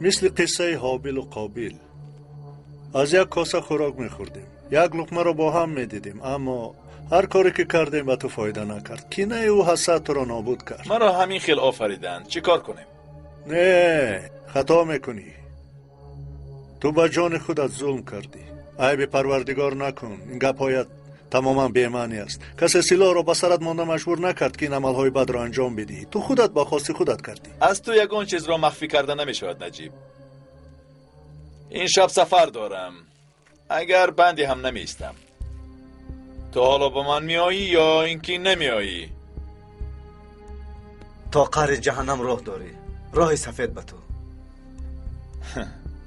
مثل قصه حابیل و قابیل. از یک کاسه خوراک میخوردیم. یک لقمه را با هم میدیدیم، اما هر کاری که کردیم به تو فایده نکرد. کینه او حسد تو را نابود کرد. مرا همین خیل آفریدند. چی کار کنیم؟ نه، خطا میکنی. تو به جان خودت ظلم کردی. عیب پروردگار نکن. این گپایت تماما بی‌معنی است. کسی سلاح را به سرت مانده مجبور نکرد که این عملهای بد را انجام بدی. تو خودت با خواست خودت کردی. از تو یگان چیز را مخفی کرده نمیشود نجیب. این شب سفر دارم. اگر بندی هم نمیستم. تو حالا با من میایی یا اینکه نمیایی؟ تا قعر جهنم راه داری. راه سفید به تو.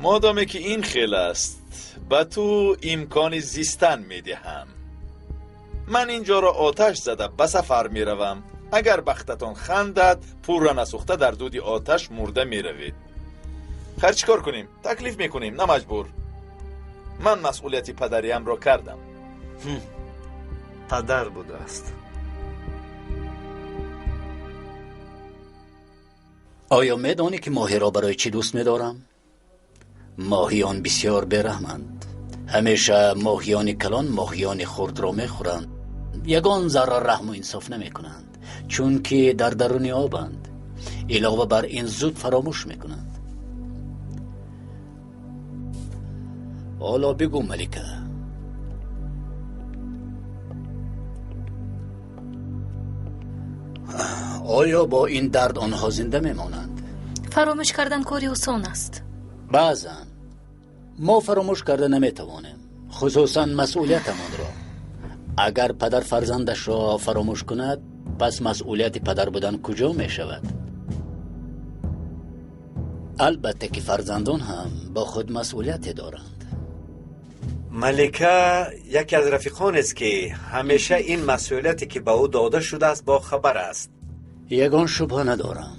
مادامی که این خیل است به تو امکان زیستن میدهم. من اینجا را آتش زده به سفر میروم. اگر بختتان خندد پور را نسوخته در دود آتش مرده میروید. خیر چی کار کنیم؟ تکلیف میکنیم نه مجبور. من مسئولیتی پدریم را کردم. پدر بوده است. آیا میدانی که ماهی را برای چی دوست میدارم؟ ماهیان بسیار برحمند. همیشه ماهیان کلان ماهیان خرد را میخورند. یگان ذره رحم و انصاف نمیکنند، چون که در درون آبند. علاوه بر این زود فراموش میکنند. حالا بگو ملکه، آیا با این درد آنها زنده میمانند؟ فراموش کردن کاری آسان است. بعضا ما فراموش کرده نمیتوانیم، خصوصا مسئولیتمان را. اگر پدر فرزندش را فراموش کند پس مسئولیت پدر بودن کجا می شود؟ البته که فرزندان هم با خود مسئولیت دارند. ملکه یکی از رفیقان است که همیشه این مسئولیتی که به او داده شده است با خبر است. یگان شبه ندارم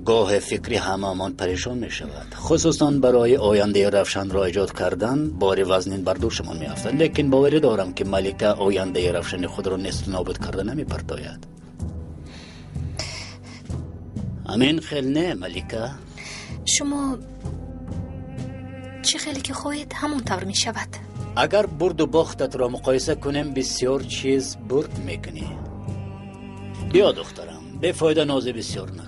گاه فکری همامان پریشان می شود، خصوصا برای آینده روشن را ایجاد کردن بار وزنین بر دوشمان می افتد. لیکن باوری دارم که ملکه آینده روشن خود را نیست نابود کرده نمی پرتاید. همین خیل نه ملکه؟ شما چه خیلی که خواهید همون طور می شود. اگر برد و باختت را مقایسه کنیم بسیار چیز برد میکنی. بیا دخترم، بفایده نازی بسیار نکن.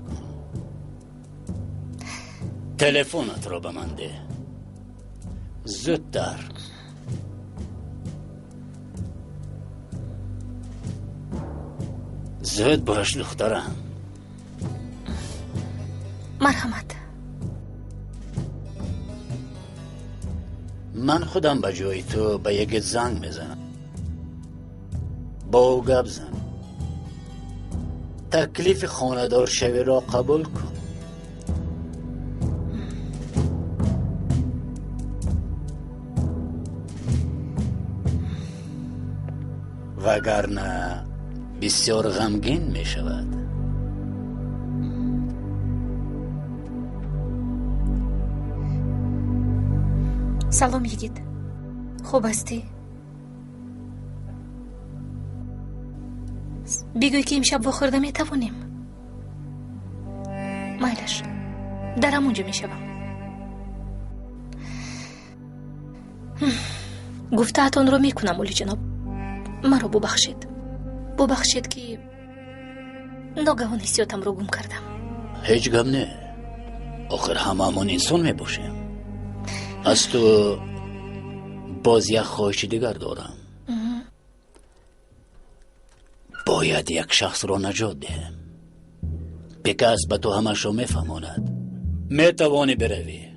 تلفنت را به من ده. زودتر. زود باش دخترم. مرحمت. من خودم به جای تو به یک زنگ میزنم. با او گپ زن. تکلیف خانه‌دار شوی را قبول کن. وگرنه بسیار غمگین می شود. سلام یگید، خوب هستی؟ بگوی که امشب بخورده می توانیم. مایلش در همونجا می شوم. گفته‌تان رو می کنم اولی جناب. مرا ببخشید که ناگهان حسیاتم رو گم کردم. هیچ غم نه، آخر هممون انسان می باشیم. از تو باز یک خواهش دیگر دارم. باید یک شخص را نجات دهم. پیکاس به تو همش را میفهماند. میتوانی بروی.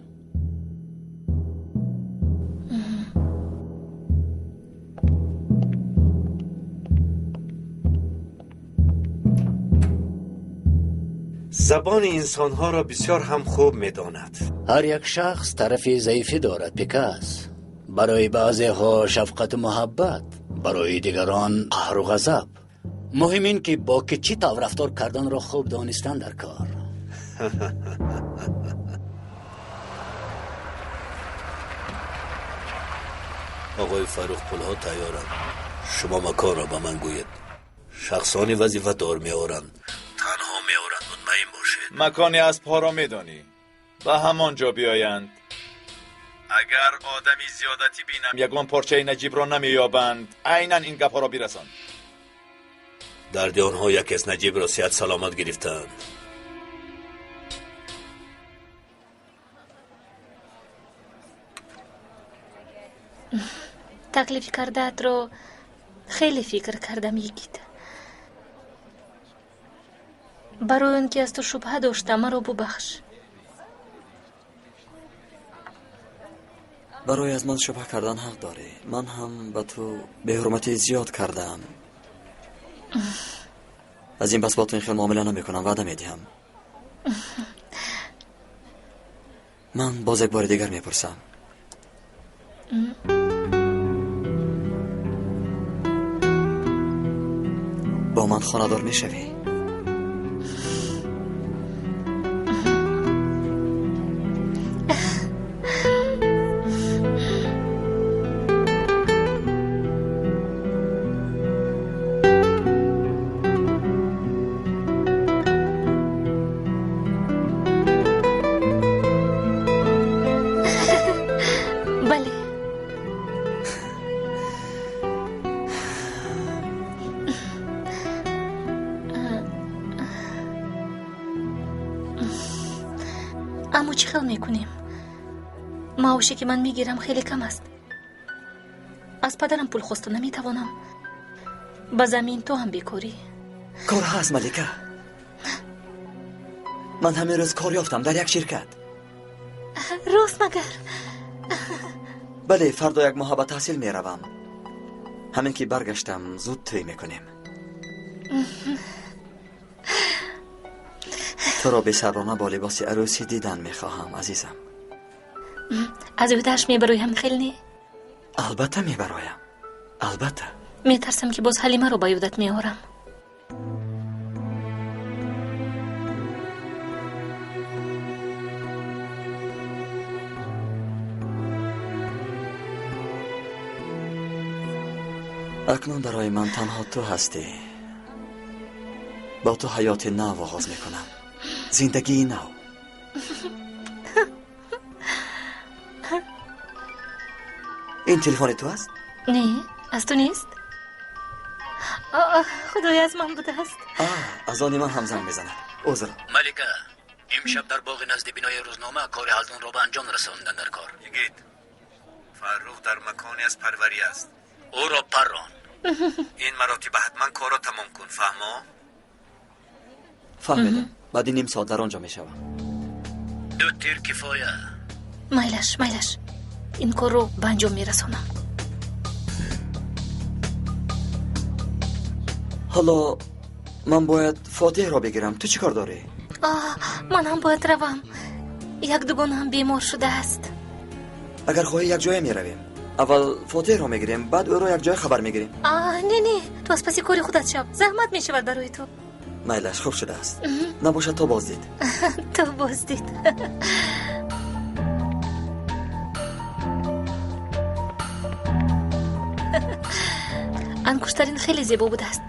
زبان انسانها را بسیار هم خوب میداند. هر یک شخص طرفی ضعیفی دارد پیکاس. برای بعضی ها شفقت و محبت، برای دیگران قهر و غضب. مهم این که با که چی طور رفتار کردن را خوب دانستن در کار. آقای فروخ پلها تیارند. شما مکان را به من گوید. شخصانی وظیفه دار میآورند. تنها میآورند، مطمئن باشید. مکانی از پا را میدانی، به همان جا بیایند. اگر آدمی زیادتی بینم یگان پارچه نجیب را نمییابند، عیناً این گپ ها را برسان. دردی آنها یک از نجیب را صحت سلامت گرفتند. تکلیف کردت رو خیلی فکر کردم یگید. برای اون که از تو شبهه داشتم مرا ببخش. برای از من شبه کردن حق داری. من هم به تو به حرمتی زیاد کردم. از این بس با تو این خیلی معامله نمی کنم، وعده می دهم. من باز یک بار دیگر می پرسم، با من خانه دار می شوی؟ اما چی خیال میکنیم؟ معاشی که من میگیرم خیلی کم است. از پدرم پول خواست و نمیتوانم. با زمین تو هم بیکاری. کار هست ملکه. من همین روز کار یافتم در یک شرکت. راست مگر؟ بله، فردا یک ماه به تحصیل میروم. همین که برگشتم زود توی میکنیم. تو را به سرانه با لباس عروسی دیدن میخواهم عزیزم. از یادش میبرویم خیلی نه؟ البته میبرویم، البته. میترسم که باز حلیمه رو با یادت میارم. اکنون برای من تنها تو هستی. با تو حیات نو آغاز میکنم، زندگی نو. این تلفن تو است؟ نه، از تو نیست. خدای از من بوده است. از آنی من هم زنگ بزنم. عذر. ملکه، امشب در باغ نزد بینای روزنامه کار هلدون را به انجام رساندن در کار. یگید فرخ در مکانی از پروری است. او را پران. این مراتب حتما کار را تمام کن، فهمو؟ فهمیدم. بعد نیم ساعت در آنجا میشوم. 2 تیر کفایه. مایلش این کار رو به انجام میرسانم. حالا من باید فاتح را بگیرم. تو چی کار داری؟ من هم باید روم. یک دوگان هم بیمار شده است. اگر خواهی یک جای میرویم. اول فاتح رو میگیریم بعد او رو یک جای خبر میگیریم. نه تو از پسی کاری خودت شو. زحمت میشود برای تو. میلش خوب شده است. نباشد تو بازدید. تو بازدید. انگشترین خیلی زیبا بوده است.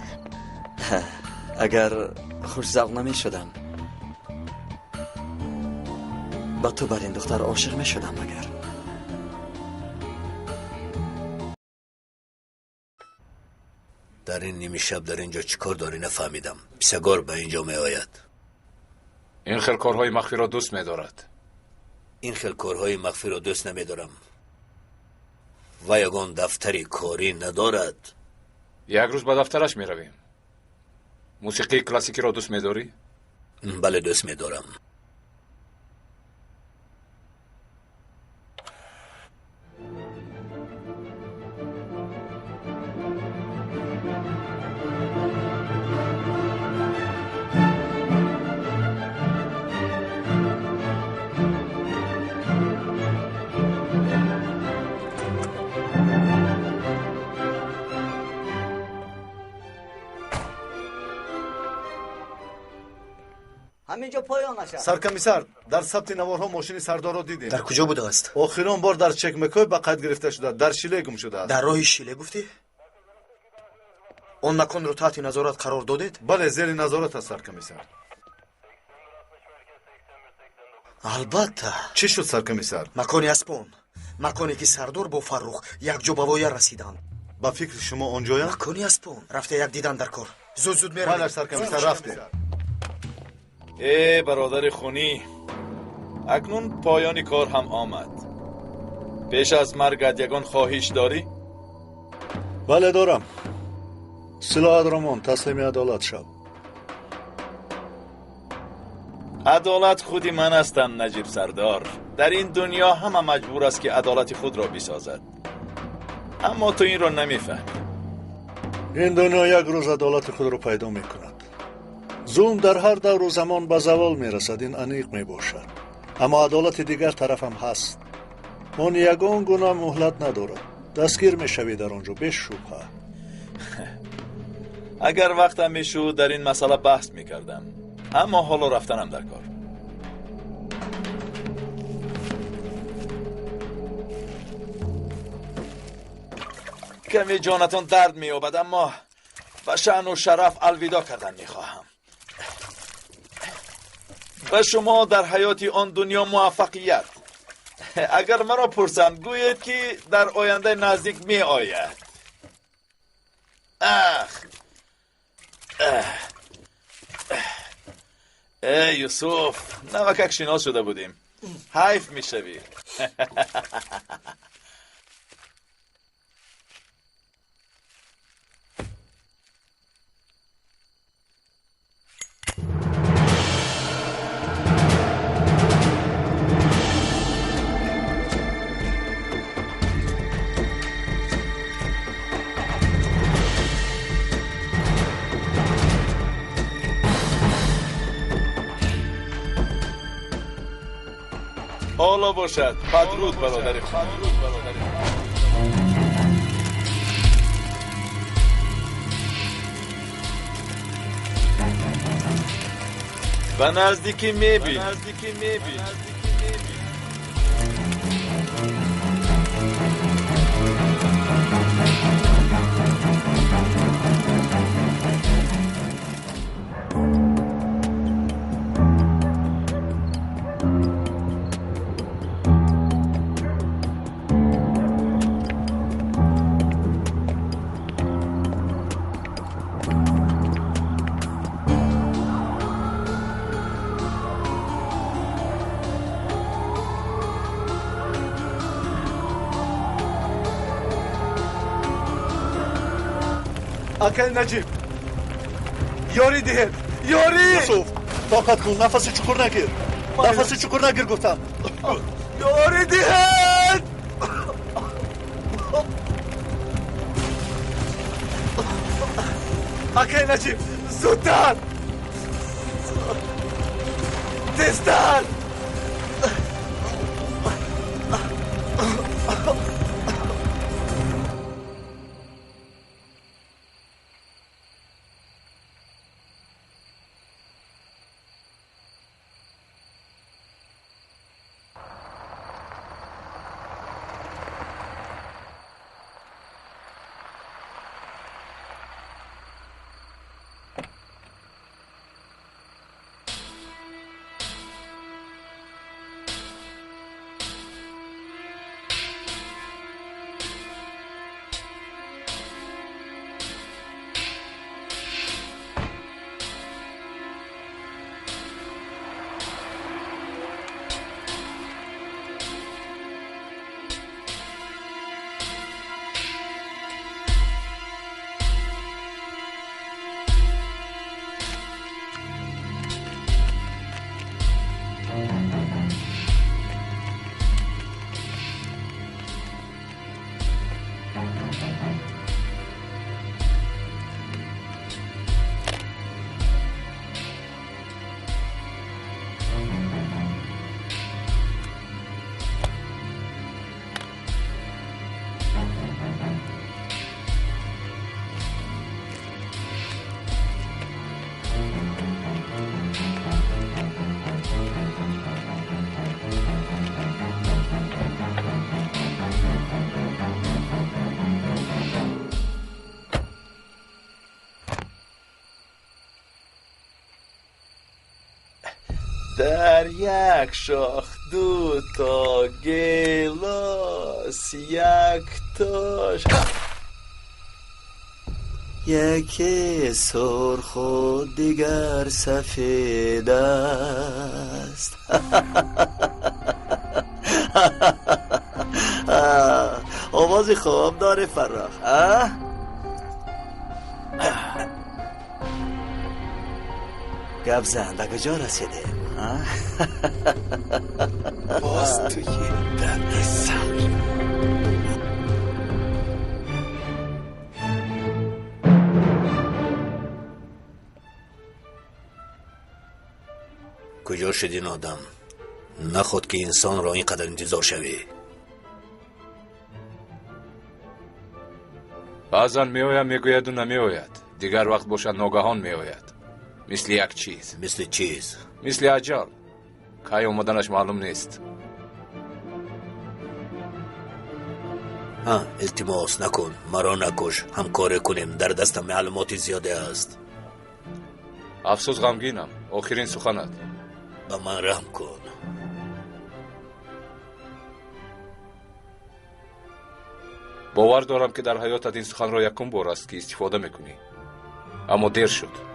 اگر خوش ذوق نمی شدم با تو بر این دختر عاشق می شدم. مگر در این نیمه شب در اینجا چیکار داری نفهمیدم. سگار به اینجا می آید. این خیل کارهای مخفی را دوست می دارد. این خیل کارهای مخفی را دوست نمی دارم و یگان دفتری کاری ندارد. یک روز به دفترش می رویم. موسیقی کلاسیکی را دوست می داری؟ بله دوست می دارم. همینجا پایان نشد. سرکمیسر در ثبت نوارها ماشین سردار را دیدیم. در کجا بوده است؟ آخرین بار در چکمکای به قید گرفته شده. در شیله گم شده است. در راه شیله گفتی؟ اون مکان رو تحت نظارت قرار دادید؟ بله زیر نظارت است سرکمیسر. البته. چی شد سرکمیسر؟ مکانی اسپون، مکانی که سردار با فروخ یک جا به وایر رسیدند. با فکر شما اونجایم؟ مکانی اسپون رفته یک دیدن در کار. زود میرویم. بله سرکمیسر رفته. برادر خونی، اکنون پایان کار هم آمد. پیش از مرگت یگان خواهش داری؟ بله دارم. سلاحت را مان تسلیم عدالت شو. عدالت خودی من هستم نجیب سردار. در این دنیا همه مجبور است که عدالت خود را بسازد، اما تو این را نمیفهمی. این دنیا یک روز عدالت خود را پیدا میکند. ظلم در هر دور و زمان به زوال میرسد، این انیق میباشد، اما عدالت دیگر طرف هم هست. اون یگان گناه مهلت ندارد، دستگیر میشوی در آنجا به شبهه. اگر وقتم میشود در این مسئله بحث میکردم، اما حالا رفتنم در کار. کمی جانتان درد مییابد، اما به شأن و شرف الوداع کردن میخواهم. به شما در حیات آن دنیا موفقیت. اگر مرا پرسند گویید که در آینده نزدیک می آید. یوسف، نوکک شناس شده بودیم. حیف می شوی. حالا باشد. بدرود برادر خود. به نزدیکی میبین. اکل نجیب یاری دهید. یاری یوسف طاقت کن. نفس چکر نگیر. نفس چکر نگیر گفتم. یاری دهید. اکل نجیب زودتر. تیزتر. در یک شاخ دو تا گیلاس، یک تاش یکی سرخ و دیگر سفید است. آواز خواب داره فرخ. گپ زن کجا رسیده؟ باز توی درد سر. کجا شد این آدم؟ نخود که انسان را اینقدر انتظار شوی. بعضا میآید میگوید و نمیآید. دیگر وقت باشد ناگهان میآید. مثل یک چیز. مثل چیز؟ مثل اجل. کی اومدنش معلوم نیست. التماس نکن، مرا نکش، همکاری کنیم. در دستم معلومات زیاده است. افسوس غمگینم. آخرین سخنت. به من رحم کن. باور دارم که در حیاتت این سخن را یکم بار است که استفاده میکنی، اما دیر شد.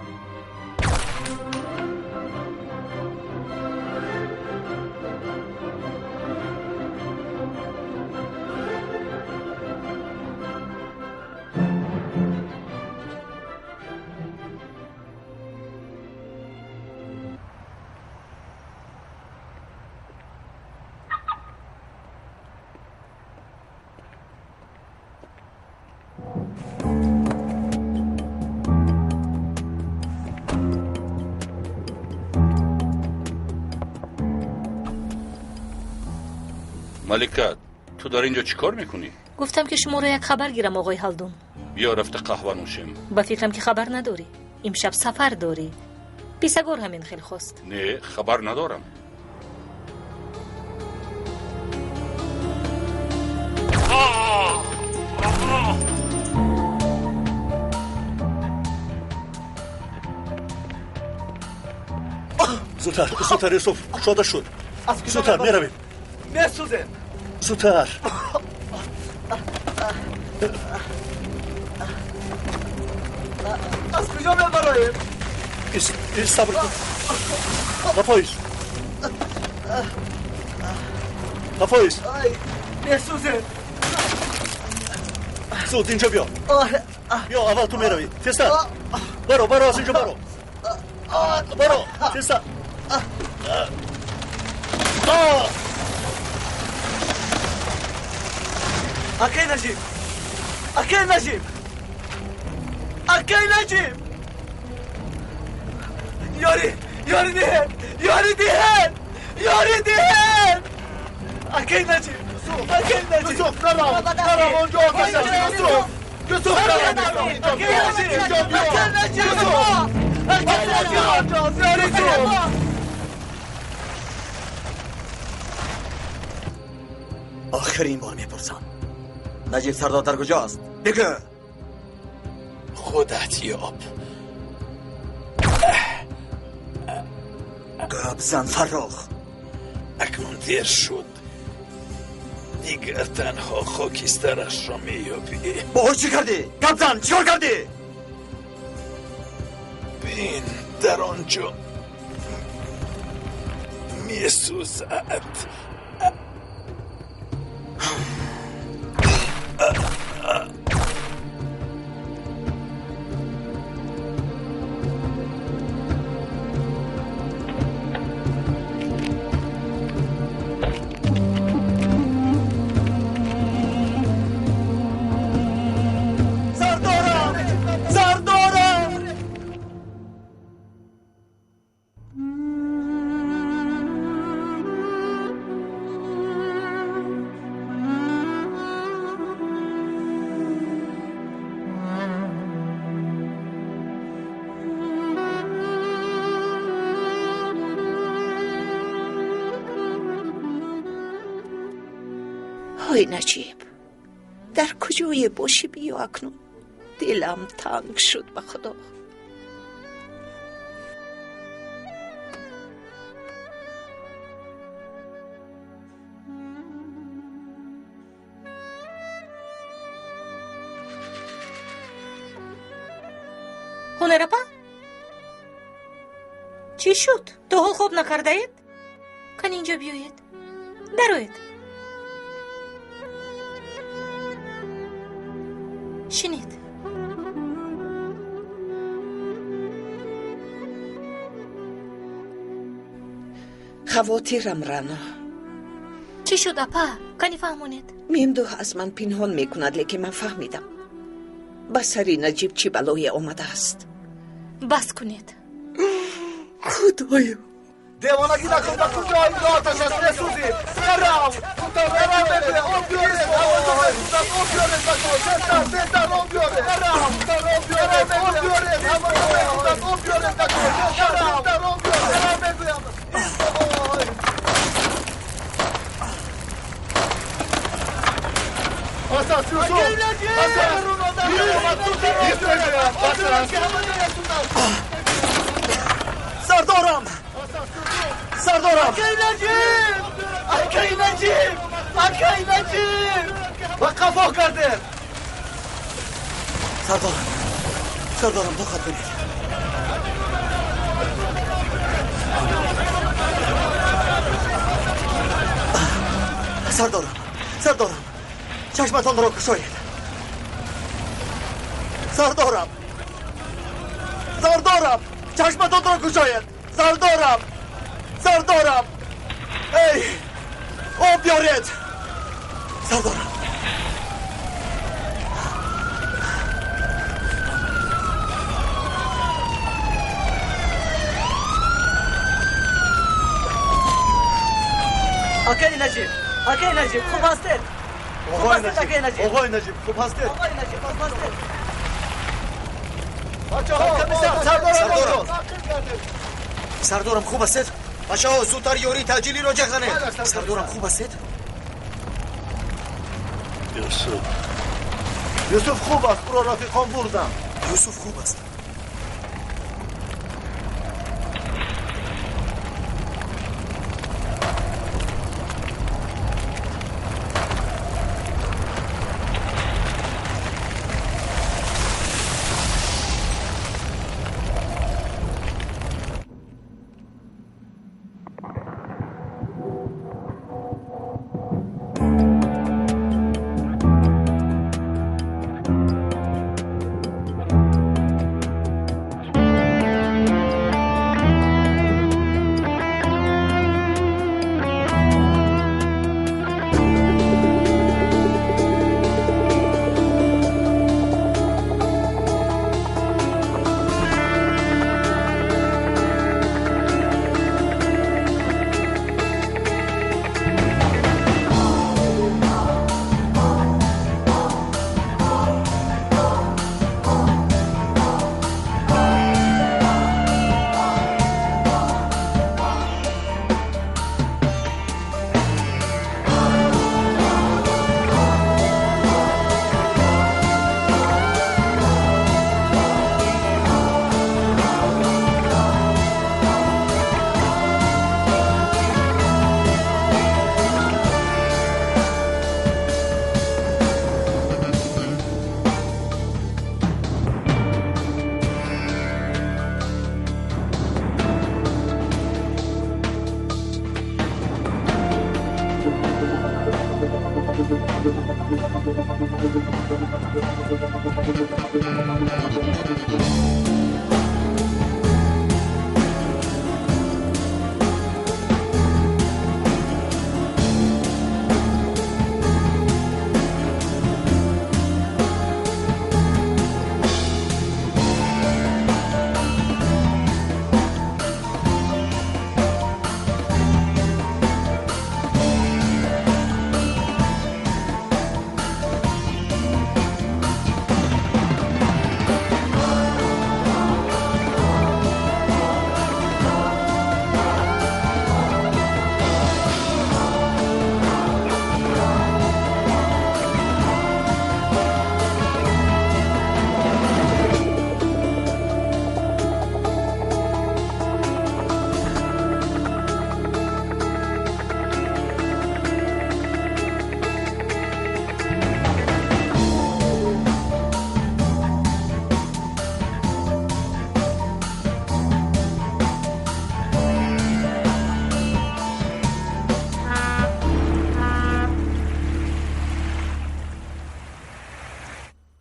ملکه، تو در اینجا چیکار میکنی؟ گفتم که شما را یک خبر گیرم آقای هلدون. بیا رفته قهوه نوشیم. با فکرم که خبر نداری. امشب سفر داری. پیسگور همین خیلی خواست. نه، خبر ندارم. زودتر یوسف، شاده شد. زودتر میرویم. نسوزه. زودتر. از کجا میبراییم؟ صبر کن. نفایز. نفایز. نسوزه. زود اینجا بیا. بیا اول تو میروی. تستر. برو از اینجا برو. تستر. اکی نجیب. یاری دیهن. اکی نجیب. یوسف نرم اونجا یوسف آخرین بار میپرسم، نجیب سردار در کجاست؟ بگو. خودت یاب. گپ زن فرخ. اکنون دیر شد. دیگر تنها خاکسترش را میابی. با چی کردی؟ گپ زن چیکار کردی؟ بین در آنجا میسوزد. های نجیب، در کجای باشی بیا اکنون. دلم تنگ شد به خدا. خونه رپا؟ چی شد؟ تا حال خواب نکردهید؟ کن اینجا بیایید. دروید. شنید؟ خواطرم رانا. چی شد اپا؟ کنی فهمونید؟ ممدوح از من پنهان میکند لیکن من فهمیدم. با سری نجیب چی بلایی آمده است. بس کنید. خدایا دیوانگی نکن تا کجای آتش است بسوزیم. برام بده آب بیاره. آب بیاره زدن آب بیاره. برام آب بیاره. آب بیاره سردارم اکی نجیب و قفا کرده. سردارم دقت کنید. سردارم چشمتان را گشایید. سردارم چشمتان را گشایید. سردارم ای آب بیارید. سردارم اکی نجیب خوب هستید. آقای نجیب خوب هستید. سردارم خوب هستید. بچه ها زودتر یوری تاجیلی رو جغ زنید. سردارم خوب هستید. یوسف خوب است. برو رفیقان بردم. یوسف خوب است.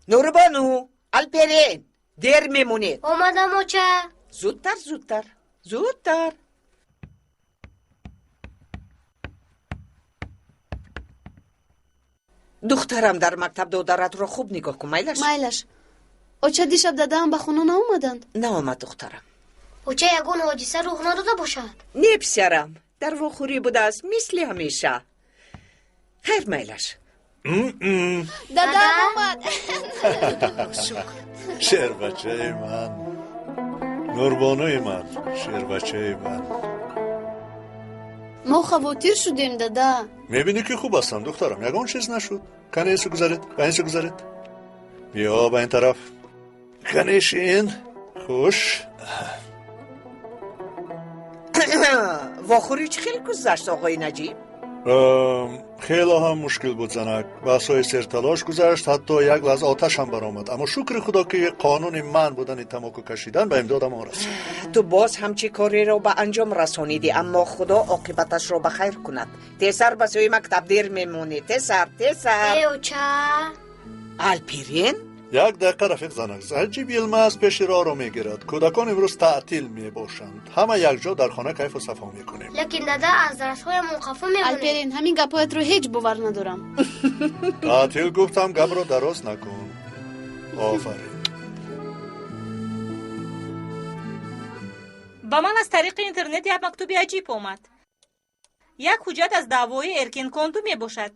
نوربانو الپرین دیر میمونید. اومدم اوچه. زودتر. دخترم در مکتب دخترت رو خوب نگاه کن. مایلش اوچه دیشب دادم به خونه ناومدند. ناومد دخترم. اوچه یگون حادثه روح نداده باشد. نه پسرم، در روخوری بوده است مثل همیشه. خیر مایلش. دادم اومد. شیر بچه من، نوربانوی من، شیر بچه من. ما خواتیر شدیم دادا. میبینی که خوب هستم دخترم، یگان چیز نشد. کنیسو گذارید. بیا به این طرف. کنیشین خوش. واخوری چه خیلی گذشت آقای نجیب؟ خیلی هم مشکل بود زنک. بحثای سرتلاش گذشت، حتی یک لحظه آتش هم برآمد، اما شکر خدا که قانون من بودن تماکو کشیدن به امدادم رسید. تو باز همچی کاری رو به انجام رسانیدی، اما خدا عاقبتش رو بخیر کند. تسر به سوی مکتب دیر میمونی. تسر اوچه الپرین. یک دقیقه رفیق زنک، عجیب علماز پیش را میگیرد. کودکان امروز تعطیل میباشند، همه یک جا در خانه کیف و صفا میکنیم. لیکن دادا از درس‌های منقفه میمونه. الپرین همین گپایت رو هیچ باور ندارم. تعطیل گفتم، گپ رو درست نکن. آفرین. با من از طریق اینترنت یک مکتوبی عجیب اومد. یک حجت از دعوای ارکین کندو می باشد.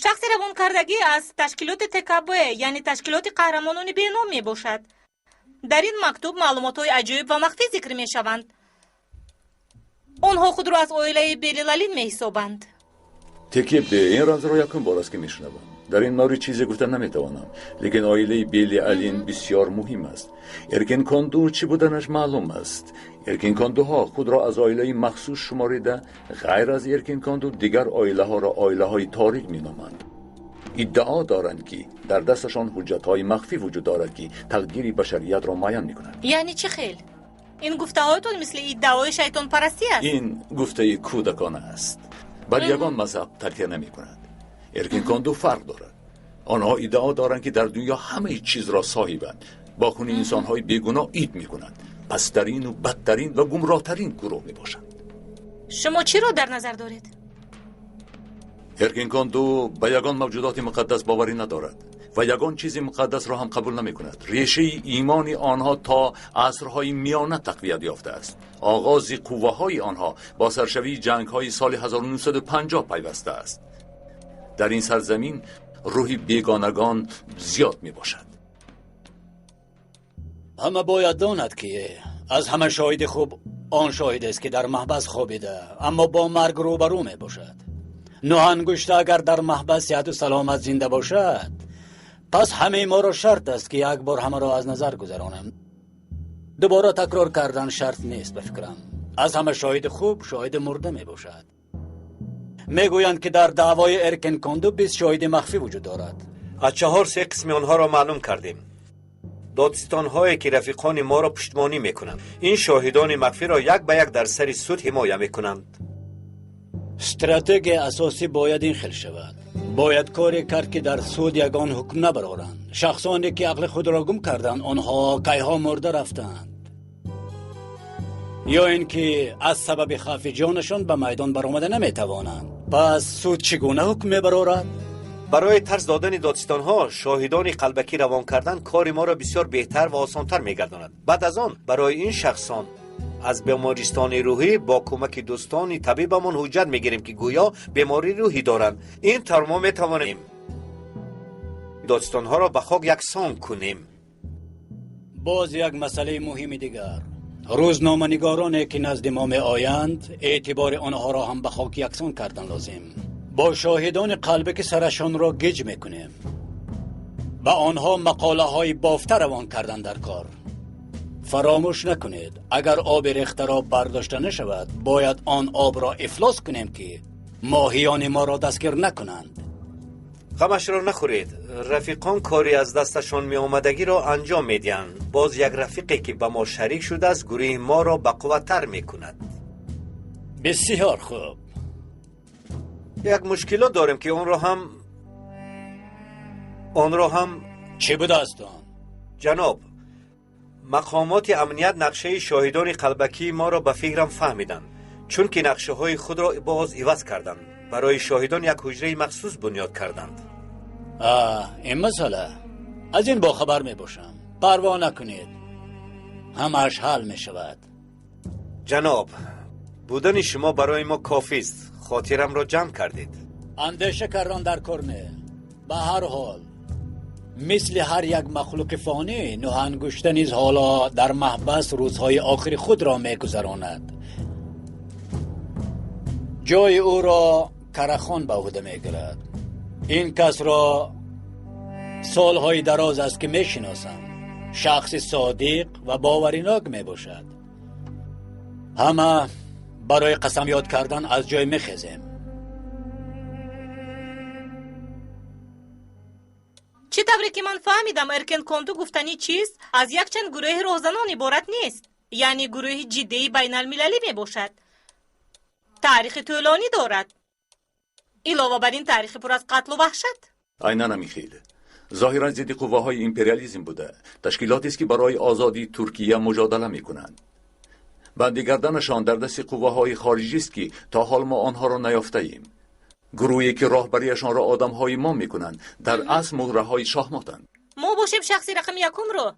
شخص روان کردگی از تشکیلات تکبه، یعنی تشکیلات قهرمانان بینام می باشد. در این مکتوب معلومات های عجیب و مخفی ذکر می شوند. آنها خود را از عائله بیلیلالین می حسابند. تکیه به این رمز را یکم باراست که می شنوم. در این مورد چیزی گفتن نمی توانم، لیکن عائله بیلیلالین بسیار مهم است. ارکین کندو چی بودنش معلوم است. ارکین کندوها خود را از عائله مخصوص شماریده، غیر از ارکین کندو دیگر عائله ها را عائله های تاریک می نامند. ادعا دارند که در دستشان حجت های مخفی وجود دارد که تقدیر بشریت را معین می کنند. یعنی چه خیل؟ این گفته هایتون مثل ادعای شیطان پرستی است. این گفته کودکانه است. بر یگان مذهب تکیه نمی کند. ارکین کندو فرق دارد. آنها ادعا دارند که در دنیا همه چیز را صاحبند. با خون انسان های بیگناه اید می کنند. پسترین و بدترین و گمراهترین گروه می باشند. شما چی را در نظر دارید؟ ارکین کندو به یگان موجودات مقدس باوری ندارد و یگان چیزی مقدس را هم قبول نمی کند. ریشه ایمان آنها تا عصرهای میانه تقویت یافته است. آغاز قوه های آنها با سرشوی جنگ های سال 1950 پیوسته است. در این سرزمین روحی بیگانگان زیاد می باشد. همه باید داند که از همه شاهد خوب آن شاهد است که در محبس خوابیده اما با مرگ روبرو می باشد. نوهنگشته اگر در محبس صحت و سلامت زنده باشد، پس همه ما را شرط است که یک بار همه را از نظر گذرانم. دوباره تکرار کردن شرط نیست به فکرم. از همه شاهد خوب شاهد مرده می باشد. میگویند که در دعوای ارکین کندو 20 شاهد مخفی وجود دارد. از 4 قسم آنها را معلوم کردیم. دادستان هایی که رفیقان ما را پشتیبانی میکنند. این شاهدان مخفی را یک به یک در سر سود حمایت میکنند. استراتژی اساسی باید این خل شود. باید کاری کرد که در سود یگان حکم نبرارند. شخصانی که عقل خود را گم کردند آنها کیها مرده رفتند، یا اینکه از سبب خوف جانشان به میدان برآمده نمیتوانند. پس سود چگونه حکم میبرارد؟ برای طرز دادن دادستان ها شاهدان قلبکی روان کردن کار ما را بسیار بهتر و آسانتر میگرداند. بعد از آن برای این شخصان از بیمارستان روحی با کمک دوستان طبیبمان حجت میگیریم که گویا بیماری روحی دارند. این طور ما میتوانیم دادستان ها را به خاک یکسان کنیم. باز یک مسئله مهم دیگر، روزنامه‌نگارانی که نزد ما می آیند اعتبار آنها را هم به خاک یکسان کردن لازم. با شاهدان قلبی که سرشان را گیج میکنیم، با آنها مقاله های بافته روان کردن در کار. فراموش نکنید اگر آب ریخته را برداشته نشود باید آن آب را افلاس کنیم که ماهیان ما را دستگیر نکنند. غمش را نخورید. رفیقان کاری از دستشان می آمدگی را انجام می دهند. باز یک رفیقی که به ما شریک شده است گروه ما را به قوتر می کند. بسیار خوب. یک مشکلات داریم که آن را هم چی بود است آن؟ جناب، مقامات امنیت نقشه شاهدان قلبکی ما را به فکرم فهمیدند، چون که نقشه های خود را باز عوض کردند. برای شاهدان یک حجره مخصوص بنیاد کردند. این مسئله از این باخبر می باشم. پروا نکنید، همش حل می شود. جناب، بودن شما برای ما کافی است. خاطرم را جمع کردید. اندیشه کردن در کار نه. به هر حال مثل هر یک مخلوق فانی، نوحنگشته نیز حالا در محبس روزهای آخر خود را می گذراند. جای او را کرخان به عهده می گیرد. این کس را سالهای دراز است که می شناسم. شخص صادق و باوریناک می باشد. همه برای قسم یاد کردن از جای می خیزیم. چه طوری که من فهمیدم ارکن کندو گفتنی چیست از یک چند گروه راهزنان عبارت نیست، یعنی گروه جدی بین المللی می باشد. تاریخ طولانی دارد، علاوه بر این تاریخ پر از قتل و وحشت. عیناً میخیل. ظاهرا ضد قواهای امپریالیسم بوده. تشکیلاتی است که برای آزادی ترکیه مجادله میکنند. بندی کردنشان در دست قواهای خارجی است که تا حال ما آنها را نیافته ایم. گروهی که راهبریشان را آدمهای ما میکنند، در اصل مهره‌های شاهماتند. ما باشیم شخصی رقم یکم رو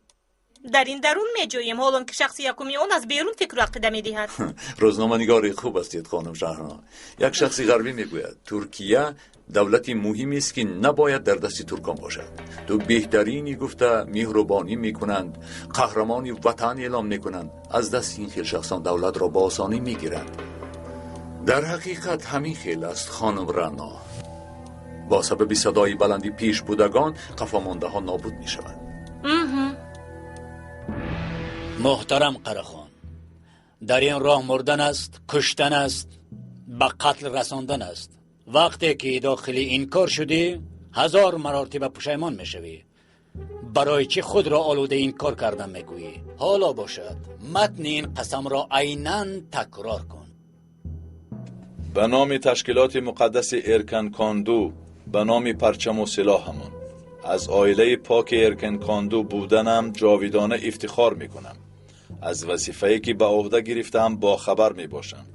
در این درون میجوییم، حالا که شخص یکمی اون از بیرون فکر و عقیده میدهد. روزنامه‌نگار خوب هستید خانم شهرنا. یک شخصی غربی میگوید ترکیه دولتی مهمی است که نباید در دست ترکان باشد. تو بهترینی گفته مهربانی میکنند، قهرمانی وطن اعلام میکنند، از دست این خیل شخصان دولت را با آسانی میگیرند. در حقیقت همین خیل است خانم رنا. با سبب صدای بلندی پیش بودگان قفامانده ها نابود میشوند. محترم قرخان، در این راه مردن است، کشتن است، به قتل رساندن است. وقتی که داخل این کار شدی 1000 مراتب پشیمان میشوی. برای چی خود را آلوده این کار کردن میگویی؟ حالا باشد متن این قسم را عیناً تکرار کن. به نام تشکیلات مقدس ارکن کاندو، به نام پرچم و سلاحمان، از عائله پاک ارکن کاندو بودنم جاویدانه افتخار میکنم. از وظیفه‌ای که به عهده گرفتم با خبر میباشم.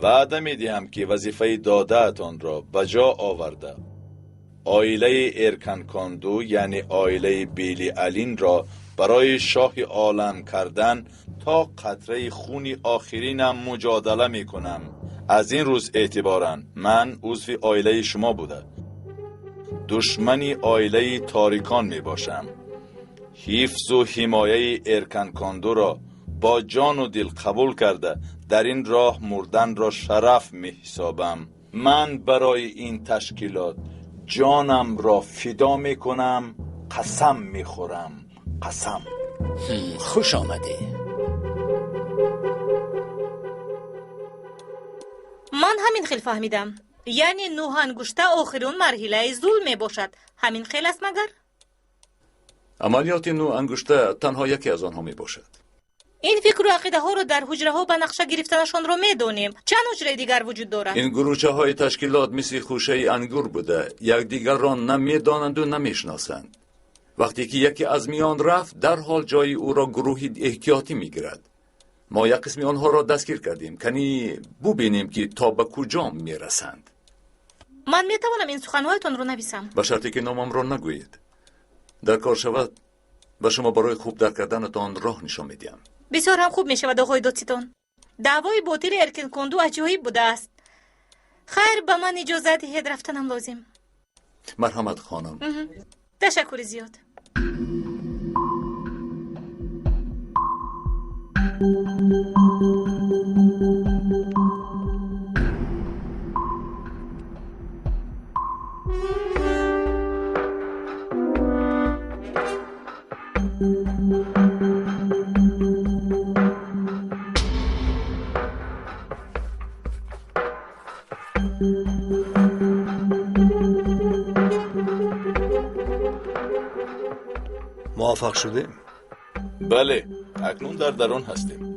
وعده میدهم که وظیفه داده‌تان را به جا آورده عائله ارکن کاندو یعنی عائله بیلی علین را برای شاه عالم کردن تا قطره خون آخرینم مجادله میکنم. از این روز اعتباراً من عضو عائله شما بوده، دشمنی عائله تاریکان می باشم. حفظ و حمایه ارکن کاندو را با جان و دل قبول کرده در این راه مردن را شرف می حسابم. من برای این تشکیلات جانم را فدا می کنم، قسم می خورم، قسم. خوش آمدی. من همین خیل فهمیدم، یعنی نوح انگشته آخرون مرحله ظلم باشد. همین خیل است مگر؟ عملیات نوح انگشته تنها یکی از آنها می باشد. این فکر و عقیده ها رو در حجره ها به نقشه گرفتنشان رو می دونیم. چند حجره دیگر وجود دارد؟ این گروچه های تشکیلات مثل خوشه انگور بوده، یک دیگر را نمی دانند و نمی شناسند. وقتی که یکی از میان رفت در حال جای او را گروهی احتیاطی می گیرد. ما یک قسمی آنها را دستگیر کردیم، کنی ببینیم که تا به کجا می رسند. من می توانم این سخنهایتان رو نویسم؟ به شرطی که نامم را نگویید. در کار شود به شما برای خوب در کردنتان راه نشان میدیم. بسیار هم خوب می شود آقای دوستیتون. دعوای باطل ارکن کاندو عجایب بوده است. خیر به من اجازه دهید رفتنم لازم. مرحمت خانم. تشکر زیاد. موافق شدیم؟ بله، اکنون در درون هستیم.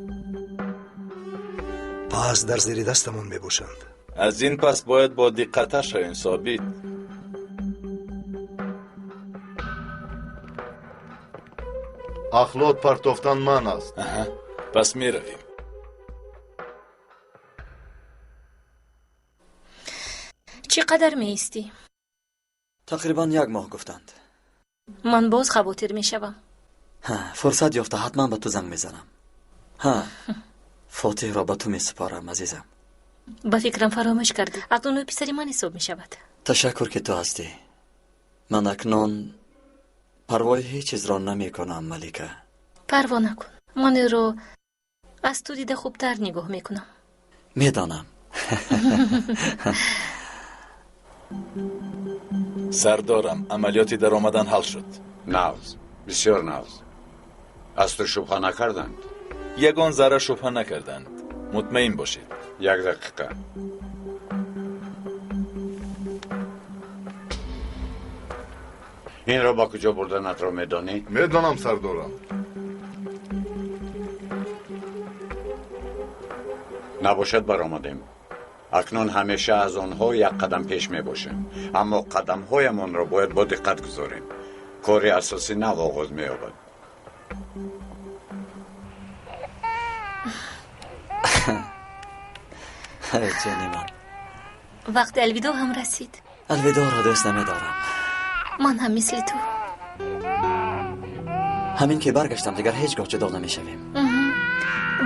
پس در زیر دستمون می باشند. از این پس باید با دقت شویم ثابت. اخلوت پرتوفتن من است. پس می رویم. چقدر می ایستی؟ تقریبا 1 ماه گفتند. من باز خبوتر می شوم. فرصت یافته حتما به تو زنگ میزنم. فاتح را به تو می سپارم عزیزم. با فکرم فراموش کردی. اکنون پسری من حساب می شود. تشکر که تو هستی. من اکنون پروای هیچ چیز را نمی کنم ملیکه. پروا نکن. من رو از تو دیده خوبتر نگاه می کنم. میدانم. سردارم عملیاتی در آمدن حل شد. نوز، بسیار نوز. از تو شبه نکردند؟ یگان ذره شبه نکردند. مطمئن باشید. 1 دقیقه. این را با کجا بردنت را میدانی؟ میدانم سردارم. نباشد برآمدیم. اکنون همیشه از آنها 1 قدم پیش می باشیم، اما قدم هایمان را باید با دقت گذاریم. کاری اساسی نو آغاز می یابد. جانی من. وقت الوداع هم رسید. الوداع را دوست نمیدارم. من هم مثل تو. همین که برگشتم دیگر هیچگاه جدا نمیشویم.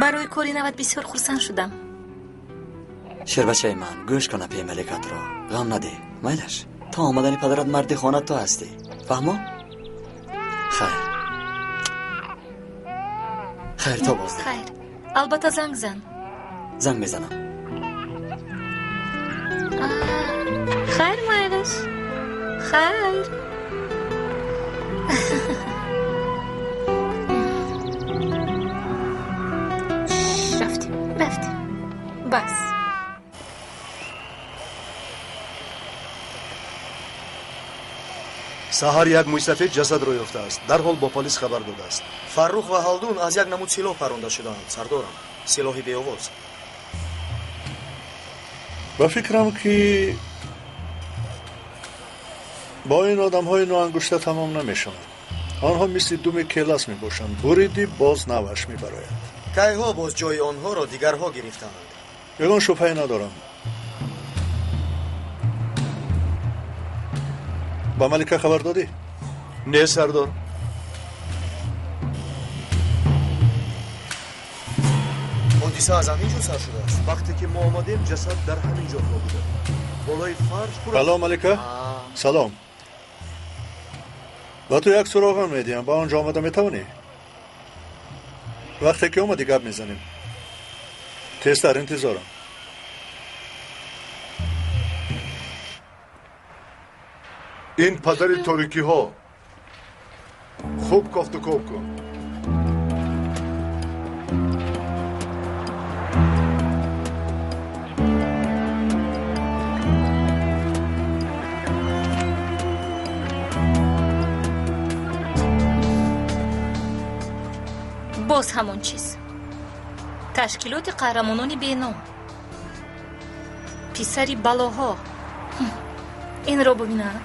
برای کاری نوت بسیار خرسند شدم. شیر بچه من گوش کن پی ملکت را. غم نده. میلش تا آمدن پدرت مردی خانت تو هستی. فهمو؟ خیر تا بازده. خیر. البته زنگ زن. زنگ میزنم. خیر میلش. خیر. رفتیم. بس. سحر 1 موی سفید جسد رو یافته است. در حال با پلیس خبر داده است. فرخ و هالدون از 1 نمود سلاح پرونده شدند سردارم. سلاحی بی‌آواز. با فکرم که با این آدم های نوانگشته تمام نمیشوند. آنها مثل دوم کلاس می باشند. بریدی باز نوش می براید. کیها باز جای آنها را دیگرها گرفتند. یگان شبهه ندارم. با ملکه خبر دادی؟ نه سردار. حادثه از همینجا سر شده است. وقتی که ما آمدیم جسد در همینجا بوده. بالای فرش پر. سلام ملکه. سلام. با تو 1 سراغ میدیم. با آنجا آمده میتونی؟ وقتی که اومدی گپ میزنیم. تیز در انتظارم. این پدر تاریکی ها خوب کافت و کوب کن. باز همون چیز. تشکیلات قهرمانان بینام. پسری بلاها. این رو ببینم.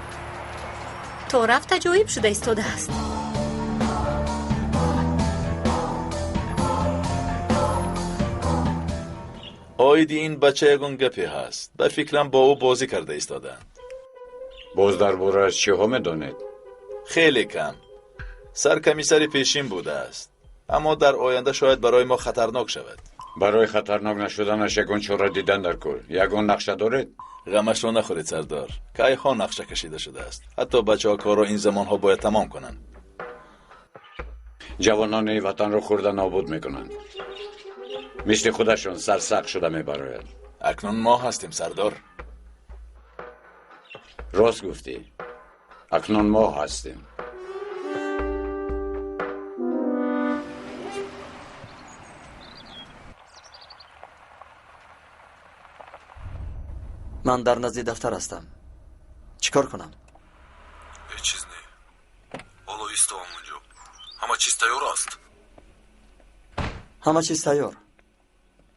تا رفت عجایب شده ایستاده است. آیدی این بچه یگان گپی هست. به فکرم با او بازی کرده ایستادند. باز درباره از چی ها میدانید؟ خیلی کم. سرکمیسری پیشین بوده است، اما در آینده شاید برای ما خطرناک شود. برای خطرناک نشدنش یگان چاره دیدن در کار. یگان نقشه دارید؟ غمش را نخورید سردار. کیها نقشه کشیده شده است. حتی بچه ها کار را این زمان ها باید تمام کنند. جوانان این وطن را خورده نابود میکنند. مثل خودشون سرسخت شده میبراید. اکنون ما هستیم سردار. راست گفتی. اکنون ما هستیم. من در نزد دفتر هستم. چیکار کنم؟ هیچ چیز نه. حالا ایستام اونجا. همه چیز تیار است. همه چیز تیار.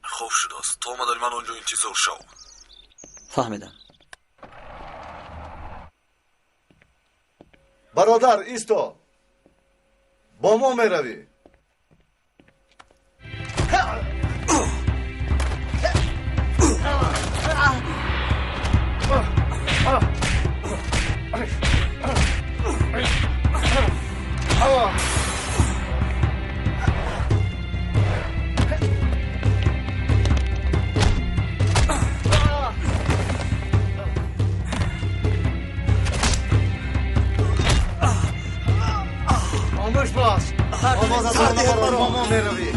خوب شده است. تو آمداری من اونجا انتظار شو. فهمیدم. برادر ایستا. با ما میروی. خاموش باش. آواز از آن برای ماما میروی.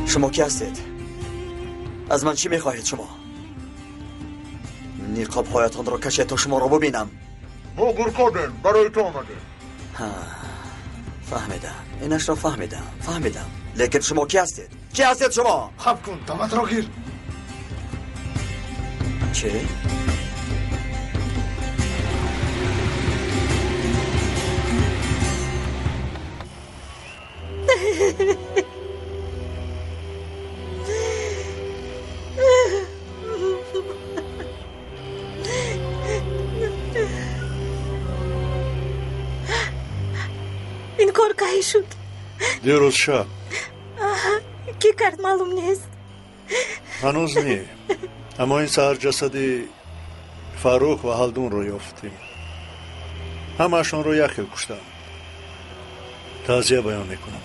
شما کی هستید؟ از من چی میخواهید شما؟ نقاب هایتان را کشید تا شما را ببینم. ما گرکادن برای تو آمده. فهمیدم، اینش را فهمیدم. لیکن شما کی هستید؟ کی هستید شما؟ خب کن دمت را گیر. چه؟ این کار که شد؟ دیروز شب. کی کرد معلوم نیست. هنوز نی. اما این سهر جسدی فاروق و هلدون رو یافتیم. همه‌شان رو یخیل کشتن. تعزیه بیان میکنم.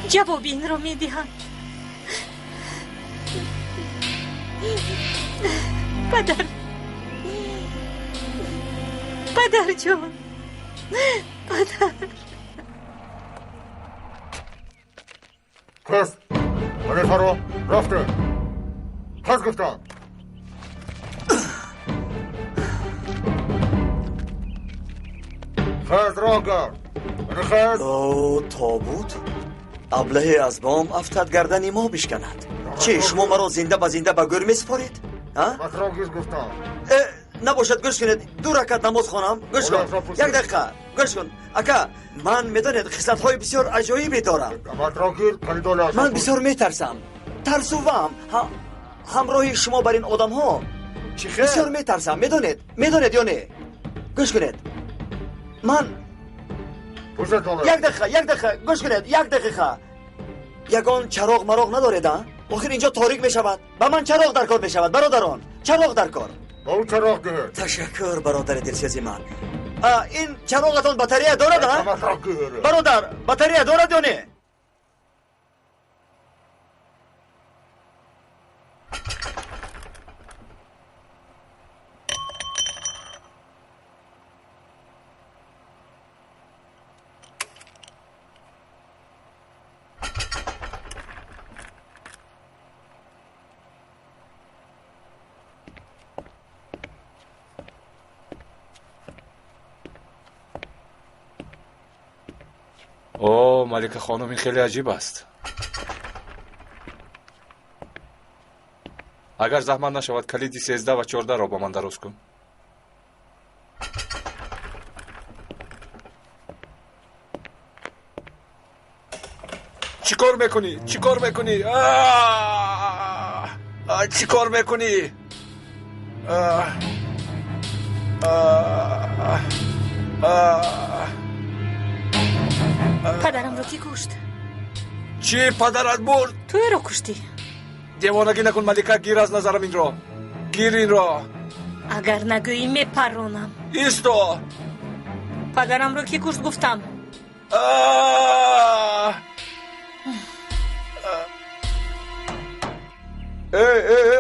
جواب این رو میدهند. پدر جان، پدر. کس خلیفه رو رفته. کس گفتم. خیز را گرد. خیز. او تابوت ابله از بام افتاد گردن ما بشکند. چی شما مرا زنده به گور میسپارید؟ مطراگیز گفتم. نباشد گوش کنید. دو رکعت نماز خوانم. گوش کن. یک دقیقه گوش کن. اکا من میدانید خصلت های بسیار عجایبی دارم. من بسیار میترسم. ترسوام. همراه شما بر این آدم ها بسیار میترسم. میدانید یا نه؟ گوش کنید. من یک دقیقه گوش کنید. یک دقیقه. یگان چراغ مراغ ندارید؟ آخر اینجا تاریک می شود. با من چراغ در کار می شود برادران. چراغ در کار. با اون چراغ ده. تشکر برادر دلسوز من. این چراغتان باتری دارد؟ برادر باتری دارد یا نه؟ اوه ملکه خانم، این خیلی عجیب است. اگر زحمت نشود کلیدی 13 و 14 را با من درست کن. چیکار میکنی؟ چیکار میکنی؟ چیکار میکنی؟ پدرم رو کی کشت؟ چی پدرت برد؟ توی رو کشتی. دیوانگی نکن ملکه، گیر از نظرم این را. گیر این را. اگر نگویی میپرونم. ایستا. پدرم رو کی کشت گفتم.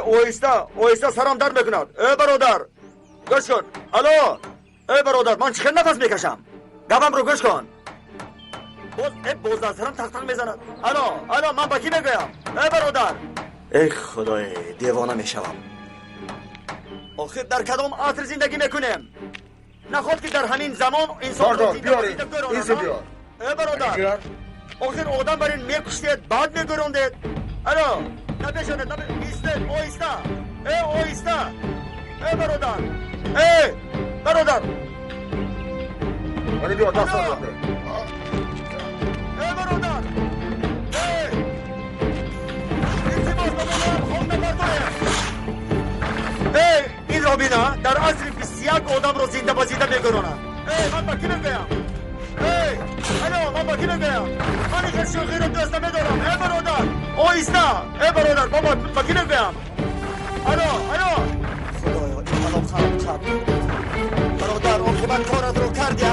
اویستا سرم درد میکند. برادر گوش کن. الو برادر، من چخیل نفس میکشم. گوام رو گوش کن. باز در سرم تق تق میزند. الو من با کی بگویم؟ ای برادر. ای خدای، دیوانه میشوم. آخر در کدام عصر زندگی میکنیم؟ نخواد که در همین زمان انسان رو زنده بازیده گرانه. ای برادر، آخر آدم برین میکشتید بعد میگروندید. الو نبیشونید ایستید. آیسته ای آیسته. ای برادر. ای برادر. ولی بیار دست ای برادر. ای این رابینا در عصر 21 آدم رو زنده بازیده میگرونه. من با کی بگویم؟ الو من با کی بگویم؟ من این شوخی رو دوست نمیدارم. ای برادر آیسته. ای برادر بابا با کی بگویم؟ الو خدایا این الان خراب برادر عاقبت کارت رو کردی.